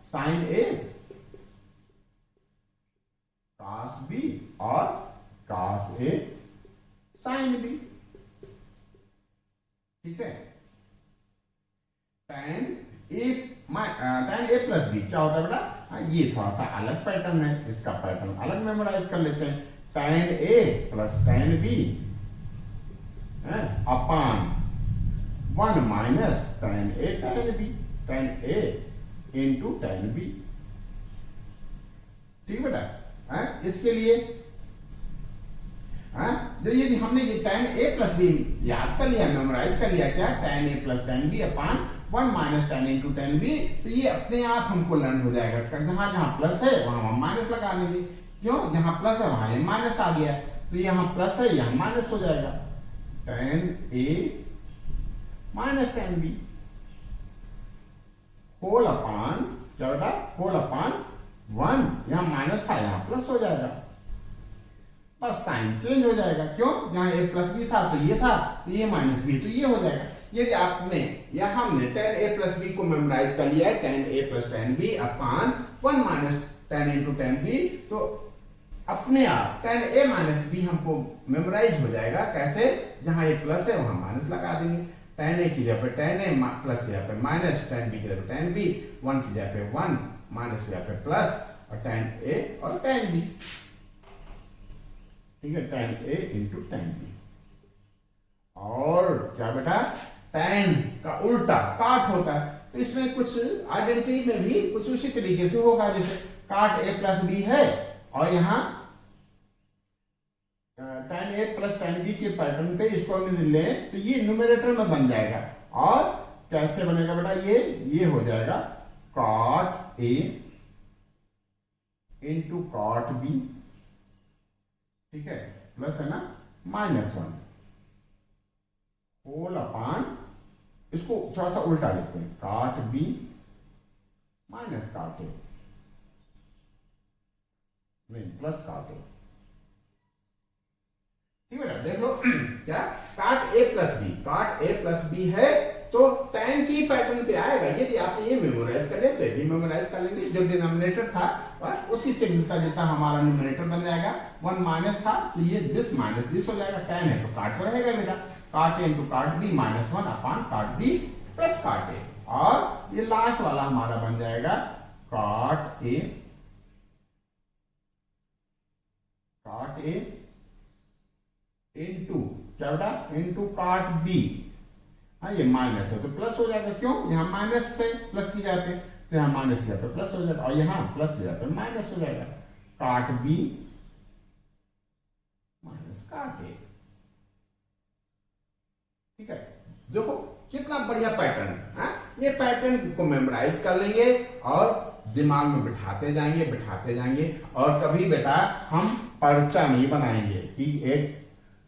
साइन ए कॉस बी और कॉस ए साइन बी, ठीक है। tan ए प्लस बी क्या होता है बेटा, ये थोड़ा सा अलग पैटर्न है, इसका पैटर्न अलग मेमोराइज कर लेते हैं, tan A plus tan B upon 1 minus tan A tan B, tan A into tan B, ठीक बेटा। इसके लिए जो ये हमने ये tan ए प्लस बी याद कर लिया, मेमोराइज कर लिया, क्या tan A plus tan B upon 1 minus tan into tan B, तो ये अपने आप हमको लर्न हो जाएगा, जहां जहां प्लस है वहां हम माइनस लगा देंगे, क्यों, जहां प्लस है वहां ये माइनस आ गया, तो यहाँ प्लस है यहाँ माइनस हो जाएगा, tan A minus tan B whole upon क्या बेटा, होल अपान 1, यहाँ माइनस था यहाँ प्लस हो जाएगा, बस साइन चेंज हो जाएगा, क्यों, यहाँ ए प्लस बी था तो ये था, तो ये माइनस बी तो ये हो जाएगा। यदि आपने या हमने tan ए प्लस बी को मेमोराइज कर लिया है, tan A plus tan B upon 1 minus tan into tan B, तो अपने आप tan ए माइनस बी हमको मेमोराइज हो जाएगा, कैसे, जहां ए प्लस है वहां माइनस लगा देंगे, tan ए की जगह पे tan ए प्लस की जगह पे माइनस, tan बी की जगह पे tan बी, 1 की जगह पे 1 माइनस की जगह पे प्लस, और tan ए और tan बी, ठीक है, tan ए इंटू tan बी। और क्या बेटा, tan का उल्टा काट होता है, तो इसमें कुछ आइडेंटिटी में भी कुछ उसी तरीके से होगा, जैसे काट ए प्लस बी है और यहाँ tan A plus tan B के पैटर्न पे इसको हम लें तो ये न्यूमरेटर में बन जाएगा, और कैसे बनेगा बेटा, ये हो जाएगा cot ए इंटू cot बी, ठीक है, प्लस है ना -1 होल अपान, इसको थोड़ा सा उल्टा लिखते हैं, cot बी माइनस cot ए, नहीं प्लस cot ए, ठीक है, देख लो क्या, cot ए प्लस बी है तो tan की पैटर्न पे आएगा, यदि आपने ये मेमोराइज कर लिया तो ये भी मेमोराइज कर लेंगे, जो डिनोमिनेटर था और उसी से मिलता जुलता हमारा न्यूमरेटर बन जाएगा, 1 माइनस था तो ये दिस माइनस दिस हो जाएगा, tan है तो काट रहेगा बेटा, cot ए इंटू cot बी -1 अपान cot बी प्लस cot ए, और ये लास्ट वाला हमारा बन जाएगा cot ए इंटू क्या बेटा, इंटू cot बी, हाँ ये माइनस है तो प्लस हो जाएगा, क्यों, यहाँ माइनस से प्लस की जगह पे, तो यहाँ माइनस की जगह पे प्लस हो जाएगा, और यहाँ प्लस की जगह पे माइनस हो जाएगा। काट बी माइनस काट ए। ठीक है, देखो कितना बढ़िया पैटर्न है। ये पैटर्न को मेमोराइज कर लेंगे और दिमाग में बिठाते जाएंगे और कभी बेटा हम पर्चा नहीं बनाएंगे कि एक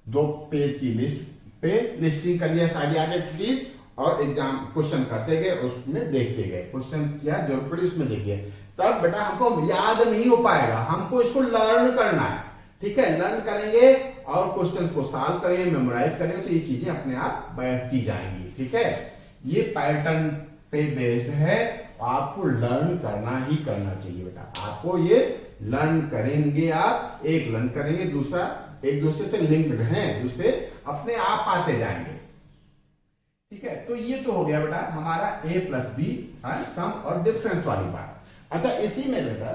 दो पेज की लिस्ट पे लिस्टिंग कर लिया सारी एक्टिविटीज और एग्जाम क्वेश्चन करते गए, उसमें देखते गए, क्वेश्चन क्या जरूरत पड़ी उसमें देखिए, तब बेटा हमको याद नहीं हो पाएगा। हमको इसको लर्न करना है। ठीक है, लर्न करेंगे और क्वेश्चन को सॉल्व करेंगे, मेमोराइज करेंगे तो ये चीजें अपने आप बैठती जाएंगी। ठीक है, ये पैटर्न पे बेस्ड है, आपको लर्न करना ही करना चाहिए बेटा। आपको ये लर्न करेंगे, आप एक लर्न करेंगे, दूसरा एक दूसरे से लिंक्ड हैं, दूसरे अपने आप आते जाएंगे। ठीक है, तो ये तो हो गया बेटा हमारा a प्लस बी सम और डिफरेंस वाली बात। अच्छा, इसी में बेटा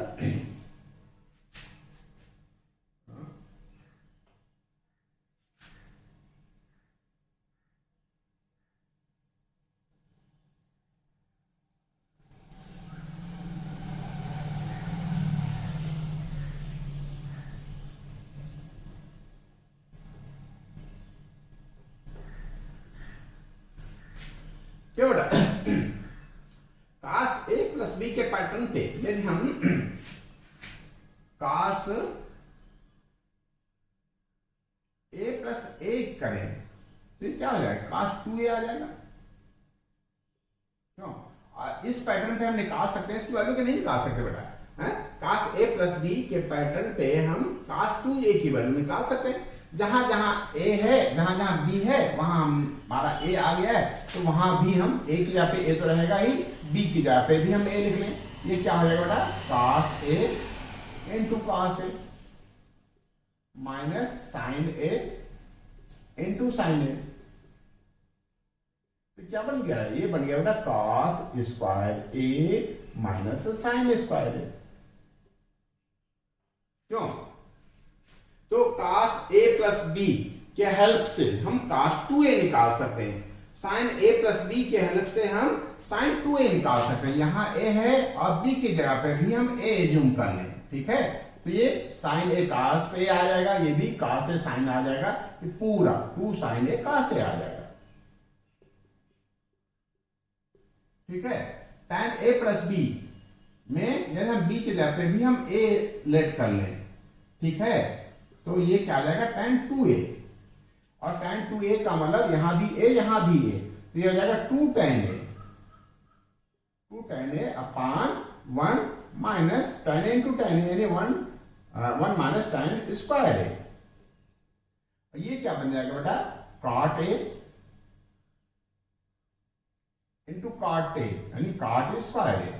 क्या बेटा काश ए प्लस बी के पैटर्न पे यदि हम काश ए प्लस ए करें तो क्या हो जाएगा, काश 2a आ जाएगा। क्यों? इस पैटर्न पे हम निकाल सकते हैं, इसकी वैल्यू के नहीं निकाल सकते बेटा। काश ए प्लस बी के पैटर्न पे हम काश 2a की वैल्यू निकाल सकते हैं। जहां जहां a है, जहां जहां b है, वहां हमारा a आ गया है, तो वहां भी हम a की जगह पे a तो रहेगा ही, b की जगह पे भी हम a लिख लें। ये क्या हो जाएगा बेटा, cos a into cos a minus sin a into sin a। तो क्या बन गया, ये बन गया बेटा cos square a minus sin square a। क्यों? तो cos a प्लस बी के हेल्प से हम cos 2a निकाल सकते हैं, sin a प्लस बी के हेल्प से हम sin 2a निकाल सकते हैं। यहाँ a है और b की जगह पे भी हम a जूम कर लें। ठीक है, तो ये sin a cos a आ जाएगा, ये भी cos a sin आ जाएगा, ये पूरा 2 sin a cos a आ जाएगा। ठीक है, tan a प्लस बी में यदि हम b की जगह पे भी हम a लेट कर लें, ठीक है, तो ये क्या आ जाएगा tan 2a, और tan 2a का मतलब यहां भी a यहां भी a, तो ये हो जाएगा 2 tan a upon 1 minus tan a into tan a, यानी 1 माइनस tan स्क्वायर a। ये क्या बन जाएगा बेटा, cot a into cot a, यानी cot square a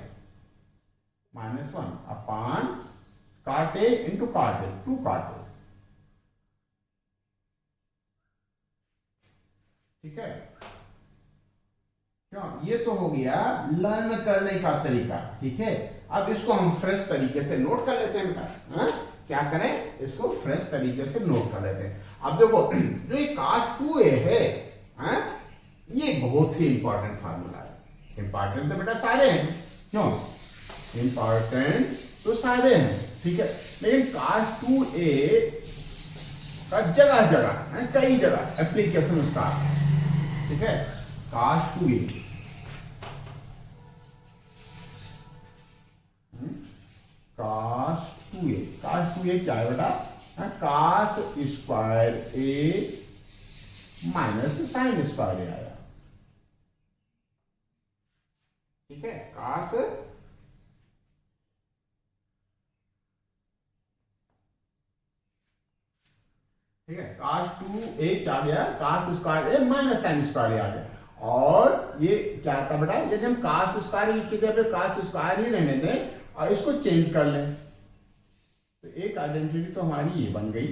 minus 1 upon cot a into cot a, 2 cot a। ठीक है, क्यों? ये तो हो गया लर्न करने का तरीका। ठीक है, अब इसको हम फ्रेश तरीके से नोट कर लेते हैं बेटा। क्या करें, इसको फ्रेश तरीके से नोट कर लेते हैं। अब देखो जो ये cos 2a है, ये बहुत ही इंपॉर्टेंट फार्मूला है। इंपॉर्टेंट तो बेटा सारे हैं, क्यों? इंपॉर्टेंट तो सारे हैं। ठीक है, लेकिन cos 2a का जगह जगह कई जगह एप्लीकेशन उसका। ठीक है, cos 2a cos 2a क्या है बेटा, cos square a minus sin square a आया। ठीक है, cos ठीक है, cos 2a क्या गया, cos square a minus sin square आ गया। और ये क्या था बेटा, यदि हम cos स्क्वायर की जगह पे cos स्क्वायर ही रहने दें और इसको चेंज कर लें, तो एक आइडेंटिटी तो हमारी ये बन गई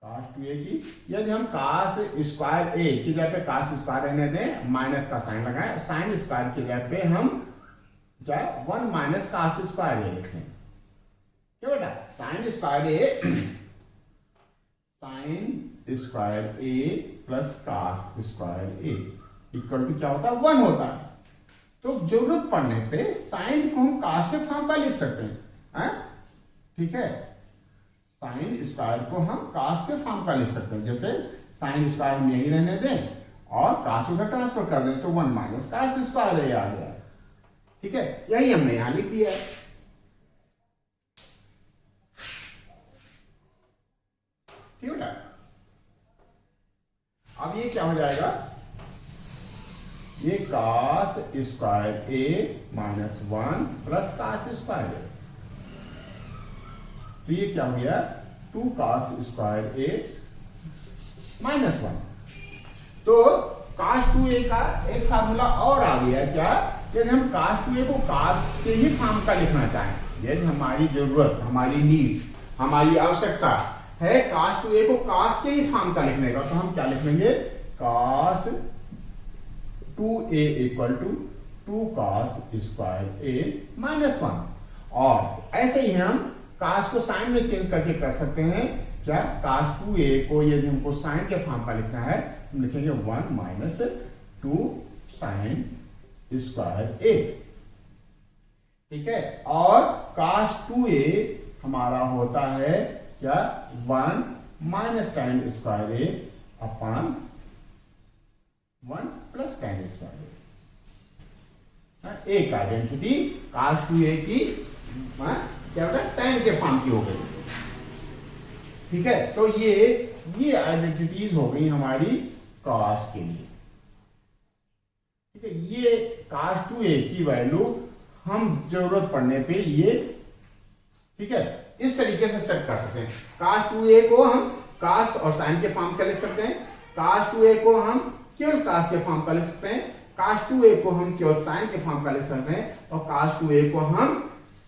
cos 2a की। यदि हम cos स्क्वायर a की जगह पे cos स्क्वायर रहने दें, माइनस का साइन लगाएं, sin स्क्वायर की जगह पे हम क्या 1 माइनस cos स्क्वायर a लिखें। क्या बेटा, sin square a sin square a plus cos square a equal to क्या होता है, 1 होता है। तो जरूरत पड़ने पे साइन को हम cos के फॉर्म पर लिख सकते हैं। ठीक है, साइन स्क्वायर को हम कास के फॉर्म का लिख सकते हैं, जैसे साइन स्क्वायर हम यही रहने दें और कास उधर ट्रांसफर कर दें तो 1 माइनस कास स्क्वायर है आ गया। ठीक है, यही हमने यहां लिख दिया है। ठीक है, अब ये क्या हो जाएगा, ये कास square A minus 1 plus cos square ए, तो ये क्या हो गया 2 कास स्क्वायर ए माइनस 1। तो कास 2a का एक फार्मूला और आ गया, क्या, यदि हम कास 2a को कास के ही फॉर्म का लिखना चाहें, यदि हमारी जरूरत, हमारी नीड, हमारी आवश्यकता है कास 2a को कास के ही फॉर्म का लिखने का, तो हम क्या लिख लेंगे, cos 2a equal to 2 cos square A minus 1। और ऐसे ही हम कास को साइन में चेंज करके कर सकते हैं, क्या, कास 2a को यदि हमको साइन के फॉर्म का लिखना है, हम लिखेंगे 1 माइनस 2 साइन स्क्वायर ए। ठीक है, और कास 2a हमारा होता है क्या, 1 माइनस tan स्क्वायर ए अपॉन 1 प्लस tan स्क्वायर ए। एक आइडेंटिटी कास 2a की क्या होता है, tan के फॉर्म की हो गई। ठीक है, तो ये आइडेंटिटीज हो गई हमारी कास के लिए। ठीक है, ये कास 2a की वैल्यू हम जरूरत पड़ने पे ये, ठीक है, इस तरीके से सेट कर सकते हैं। कास 2a को हम कास और साइन के फॉर्म का लिख सकते हैं, कास 2a को हम केवल कास के फॉर्म का लिख सकते हैं, कास 2a को हम केवल साइन के फॉर्म का लिख सकते हैं, और कास 2a को हम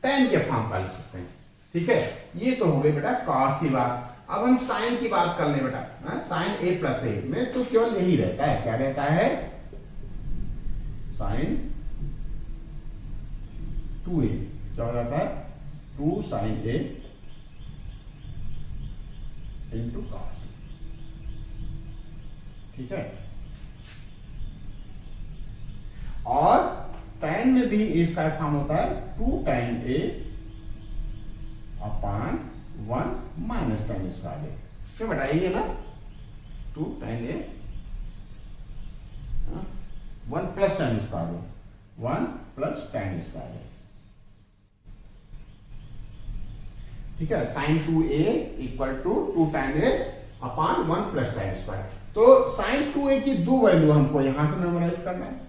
tan के फॉर्म का लिख सकते हैं। ठीक है, ये तो हो गई बेटा कास की बात। अब हम साइन की बात कर लें बेटा, साइन a प्लस ए में तो केवल यही रहता है, क्या रहता है, साइन 2a क्या हो जाता है, 2 साइन a इंटू कास। ठीक है, और tan में भी इसका फॉर्म होता है 2 tan a upon 1 minus tan square A. क्या बताइए ना, 2 tan a 1 plus tan square A, 1 plus tan square A. ठीक है, sine 2a equal to 2 tan a upon 1 plus tan square. तो साइन 2a की दो वैल्यू हमको यहां से मेमोराइज करना है।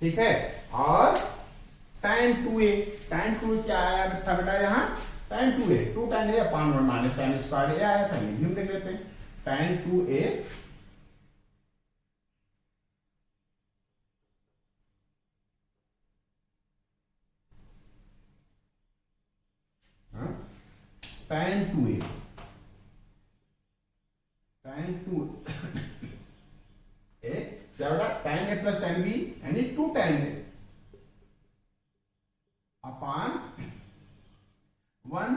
ठीक है, और tan 2a क्या आया था बेटा, यहाँ tan 2a 2 tan a upon 1 minus tan square A आया था, ये भी हम देख लेते हैं। tan 2a tan 2a क्या बेटा, tan a plus tan b यानी 2 tan a upon 1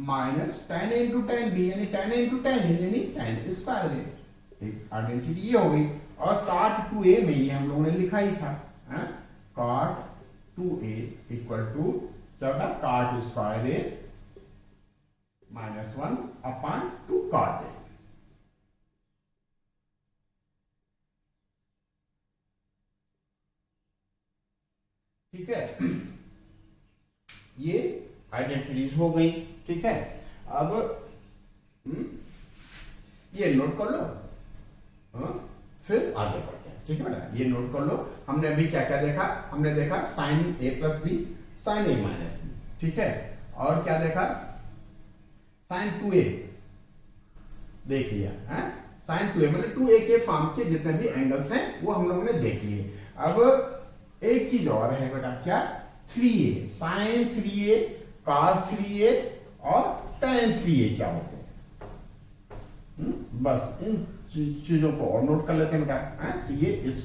minus tan a into tan b यानी tan a into tan a यानी tan स्क्वायर ए। एक आइडेंटिटी ये हो गई। और cot 2a में ये हम लोगों ने लिखा ही था, cot 2a इक्वल टू क्या होता, cot square A minus 1 upon 2 cot a। ठीक है, ये आइडेंटिटीज हो गई। ठीक है, अब ये नोट कर लो, फिर आगे बढ़ते हैं। ठीक है बेटा, ये नोट कर लो। हमने अभी क्या क्या देखा, हमने देखा sine a plus B, sine a minus B. ठीक है, और क्या देखा, साइन 2a देख लिया, साइन 2a मतलब 2a के फॉर्म के जितने भी एंगल्स हैं वो हम लोगों ने देख लिए। अब एक चीज और है बेटा, क्या, 3a, sign 3a, cos 3a और tan 3a क्या होते हैं। बस इन चीजों को और नोट कर लेते हैं बेटा, तो ये इस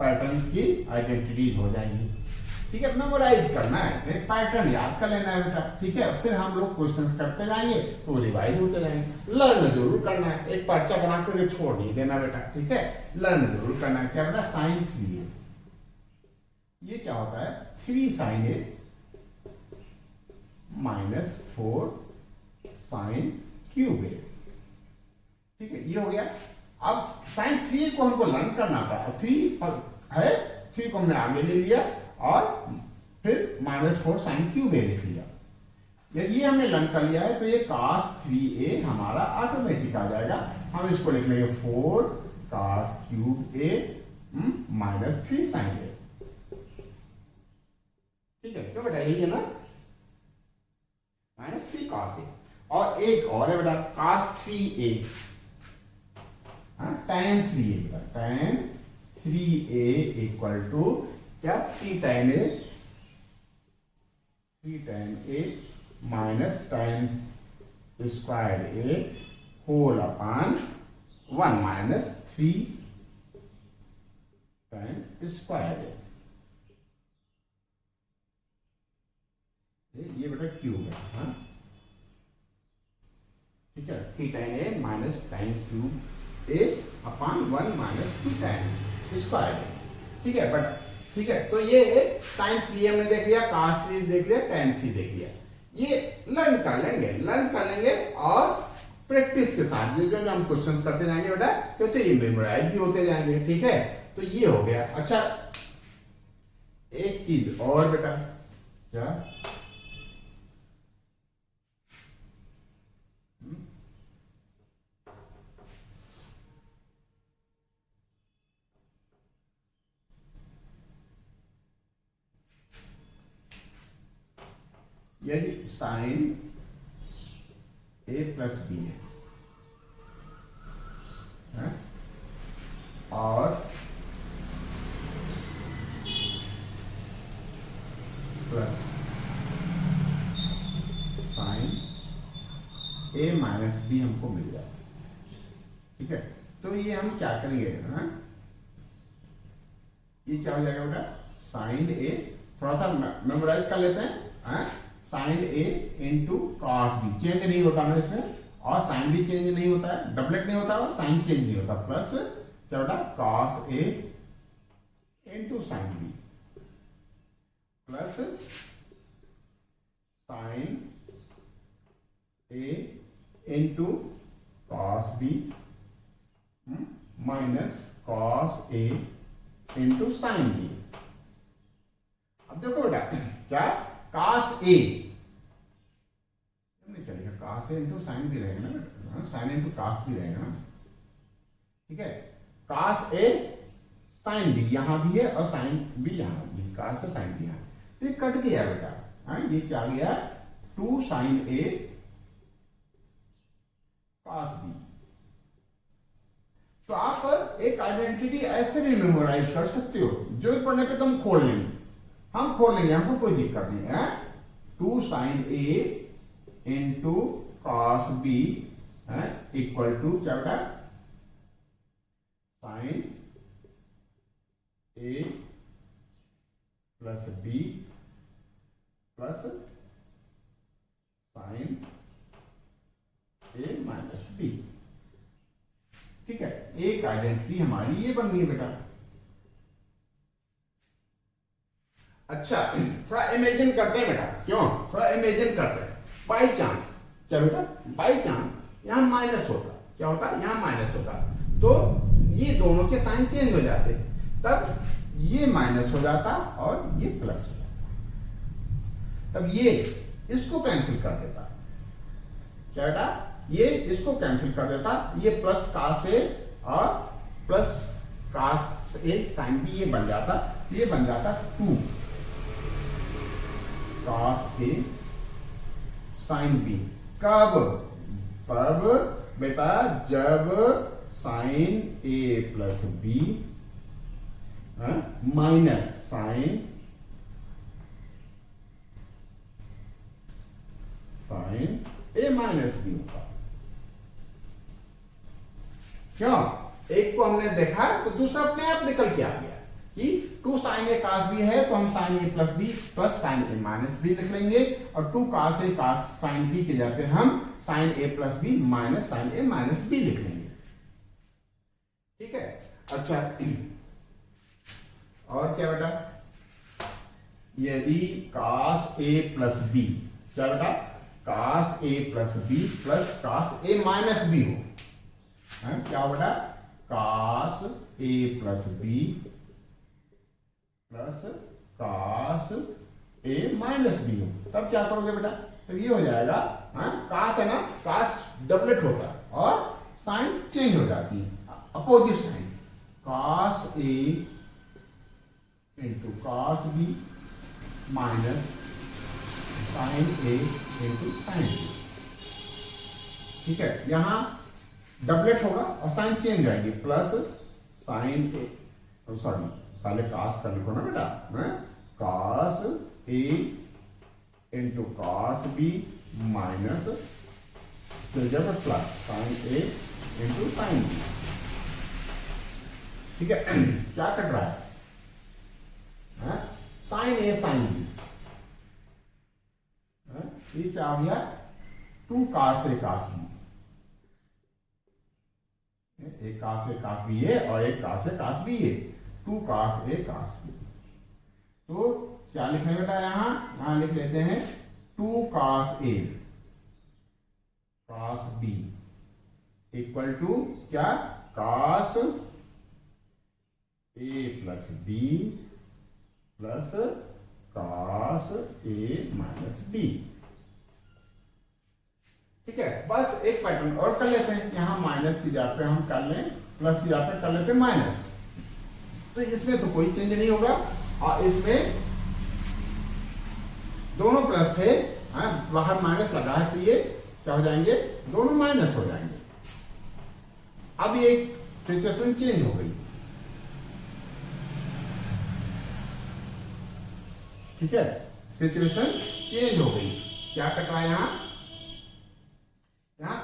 पैटर्न की आइडेंटिटीज हो जाएंगी। ठीक है, मेमोराइज करना है, पैटर्न याद कर लेना है बेटा। ठीक है, फिर हम लोग क्वेश्चंस करते जाएंगे तो रिवाइज होते जाएंगे। लर्न जरूर करना है, एक पर्चा बना कर छोड़ नहीं देना बेटा। ठीक है, लर्न जरूर करना है। क्या बेटा, साइन 3a ये क्या होता है 3 sine A minus 4 sine cube ए। ठीक है, ये हो गया। अब साइन 3 को हमको लर्न करना था, 3 है, 3 को हमने आगे ले लिया और फिर माइनस 4 साइन क्यूब ए लिख लिया। यदि ये हमने लर्न कर लिया है तो ये cos 3a हमारा ऑटोमेटिक आ जाएगा। हम इसको लिख लेंगे 4 cos cube a minus 3 sine A. ठीक है, क्यों बेटा, यही है ना, माइनस 3 cos a। और एक और है बेटा cos 3a, tan 3a बेटा, tan 3a इक्वल टू क्या, 3 tan a minus tan square a whole upon 1 minus 3 tan square a। ये बेटा क्यूब है, हाँ ठीक है, 3 tan a minus tan cube a upon 1 minus 3 tan square a। ठीक है, बट ठीक है, तो ये साइन 3 हमने देख लिया, cos 3 देख लिया, tan 3 देख लिया। ये लर्न कर लेंगे और प्रैक्टिस के साथ जो हम क्वेश्चंस करते जाएंगे बेटा, तो ये मेमोराइज भी होते जाएंगे। ठीक है, तो ये हो गया। अच्छा, एक चीज और बेटा, क्या, यदि साइन a प्लस बी है और plus sine a minus B हमको मिल जाए। ठीक है, तो ये हम क्या करेंगे, ये क्या हो जाएगा बेटा, साइन a, थोड़ा सा मेमोराइज कर लेते हैं, sign A into cos B, change नहीं होता ना इसमें, और साइन भी चेंज नहीं होता है, डबलेट नहीं होता और साइन चेंज नहीं होता, प्लस क्या बेटा cos A into sine B plus sine A into cos B minus cos A into sine B. अब देखो बेटा, क्या cos a नहीं चलेगा, cos a इंटू साइन भी रहेगा ना, साइन इंटू cos भी रहेगा ना। ठीक है, cos a साइन b यहां भी है और साइन b यहां भी, cos a साइन b यहां, ये कट गया बेटा, ये क्या गया 2 साइन a cos b। तो आप एक आइडेंटिटी ऐसे भी मेमोराइज कर सकते हो, जो पढ़ने पे तुम खोल लेंगे, हम खोल लेंगे, हमको कोई दिक्कत नहीं है। 2 sine a into cos b equal to क्या बेटा, sine a plus b plus sine a minus b। ठीक है, एक आइडेंटिटी हमारी ये बन गई बेटा। अच्छा, थोड़ा इमेजिन करते हैं बेटा, क्यों, थोड़ा इमेजिन करते हैं, बाई चांस, क्या बेटा, बाई चांस यहां माइनस होता, क्या होता, यहां माइनस होता, तो ये दोनों के साइन चेंज हो जाते, तब ये माइनस हो जाता और ये प्लस हो जाता, तब ये इसको कैंसिल कर देता, क्या बेटा, ये इसको कैंसिल कर देता, ये प्लस cos a और plus cos a sine b ये बन जाता, ये बन जाता 2 cos a साइन b। कब, तब बेटा जब sine a plus b minus sine a minus b होगा। क्यों, एक को हमने देखा तो दूसरा अपने आप निकल के आ गया कि 2 साइन ए cos b है, तो हम sine A plus B plus sine A minus B लिख लेंगे, और 2 cos a cos sine b के जगह पे हम sine A plus B minus sine A minus B लिख लेंगे। ठीक है, अच्छा और क्या बेटा, यदि cos a प्लस बी, क्या बेटा, cos a plus B plus cos a minus B हो, है क्या बेटा, cos a plus B plus cos a minus B हो, तब क्या करोगे बेटा, तो ये हो जाएगा, cos है ना, cos डबलेट होता है और साइन चेंज हो जाती है, opposite sign, cos a into cos b minus sine a into sine b, ठीक है, यहां डबलेट होगा और साइन चेंज आएगी, प्लस साइन ए, सॉरी पहले cos कर लिखो ना बेटा, cos a into cos b minus जब plus sine a into sine b, ठीक है, क्या कट रहा है, साइन ए साइन बी, ये क्या हो गया, 2 cos a cos b, एक cos a cos b है और एक cos a cos b है, 2 cos a cos b, तो क्या लिखना है बेटा, यहां लिख लेते हैं 2 cos a cos b equal to क्या, cos a plus b plus cos a minus b, ठीक है, बस एक पैटर्न और कर लेते हैं, यहां माइनस की जगह पे हम कर लें, प्लस की जगह पे कर लेते हैं माइनस, तो इसमें तो कोई चेंज नहीं होगा, और इसमें दोनों प्लस थे, बाहर माइनस लगा है, तो ये क्या हो जाएंगे, दोनों माइनस हो जाएंगे, अब ये सिचुएशन चेंज हो गई, ठीक है, सिचुएशन चेंज हो गई, क्या कट रहा है यहाँ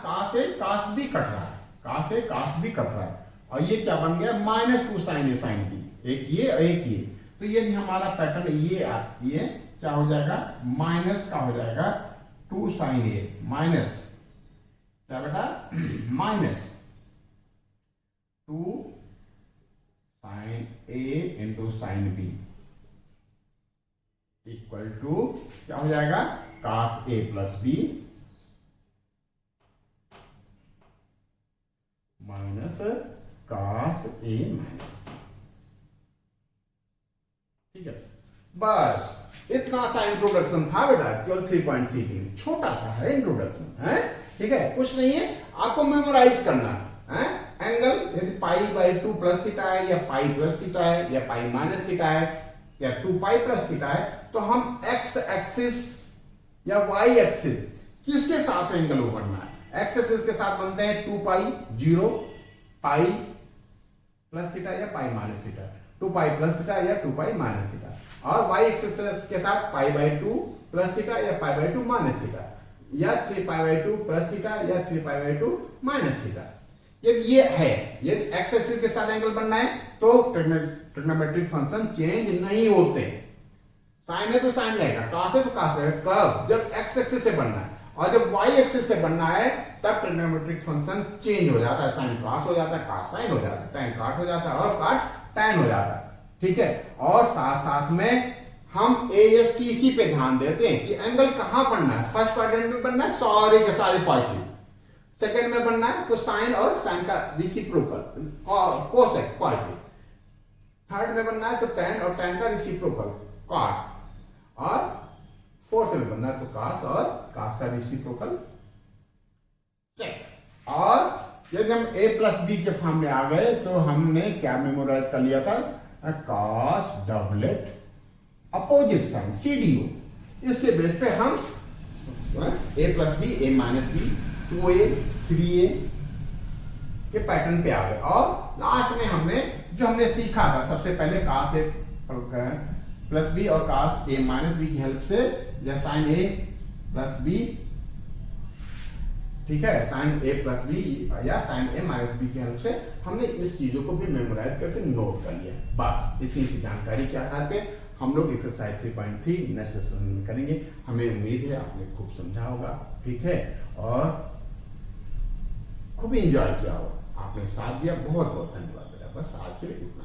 cos a cos b cut रहा है, cos a cos b cut रहा है, और ये क्या बन गया, -2 sin a sin b, एक ये और एक ये, तो ये हमारा पैटर्न ये क्या हो जाएगा, माइनस का हो जाएगा 2 sin a माइनस क्या बेटा, minus 2 sin a into sin b equal to क्या हो जाएगा, cos a plus b minus cos a minus b, ठीक है, बस इतना सा इंट्रोडक्शन था बेटा, केवल 3.3 के लिए, छोटा सा है इंट्रोडक्शन, है, ठीक है, कुछ नहीं है, आपको मेमोराइज करना है, एंगल यदि π/2 प्लस थीटा है, या पाई प्लस थीटा है, या पाई माइनस थीटा है, या 2π प्लस थीटा है, तो हम x एक्सिस या y एक्सिस किसके साथ एंगल को बनना है, x एक्सिस के साथ बनते हैं 2π 0 पाई प्लस थीटा या pi minus theta, 2π plus theta या 2π माइनस थीटा, और y एक्सिस के साथ π/2 प्लस थीटा या π/2 माइनस थीटा, या 3π/2 प्लस थीटा या 3π/2 माइनस थीटा, यदि ये है, यदि x एक्सिस के साथ एंगल बनना है तो ट्रिग्नोमेट्रिक फंक्शन चेंज नहीं होते, साइन है तो साइन रहेगा, cos है तो cos रहेगा, कब, जब x एक्सिस से बनना है, और जब y एक्सिस से बनना है तब ट्रिग्नोमेट्रिक फंक्शन चेंज हो जाता है, साइन cos हो जाता है, cos साइन हो जाता है, tan cot हो जाता है, और cot tan हो जाता है, ठीक है, और साथ साथ में हम ASTC पे ध्यान देते हैं कि एंगल कहां बनना है, फर्स्ट क्वाड्रेंट में बनना है सारे के सारे पॉजिटिव, सेकंड में बनना है तो साइन और साइन का रेसिप्रोकल कोसेक पॉजिटिव, थर्ड में बनना है तो tan और tan का रेसिप्रोकल cot, और फोर्थ में बनना है तो cos और cos का रेसिप्रोकल sec, और यदि हम a प्लस बी के फॉर्म में आ गए तो हमने क्या मेमोराइज कर लिया था, cos doublet opposite sine CDO, इसके बेस पे हम a plus B, a minus B, 2a 3a के पैटर्न पे आ गए, और लास्ट में हमने जो हमने सीखा था सबसे पहले cos a प्लस बी और cos a माइनस बी की हेल्प से, या sin a प्लस बी, ठीक है, sin a प्लस बी या sin a माइनस बी की हेल्प से हमने इस चीजों को भी मेमोराइज करके नोट कर लिया, बस इतनी सी जानकारी के आधार पे हम लोग एक्सरसाइज 3.3 नेक्स्ट सेशन में करेंगे, हमें उम्मीद है आपने खूब समझा होगा, ठीक है, और खूब एंजॉय किया होगा, आपने साथ दिया, बहुत बहुत धन्यवाद बेटा, बस आज के लिए इतना।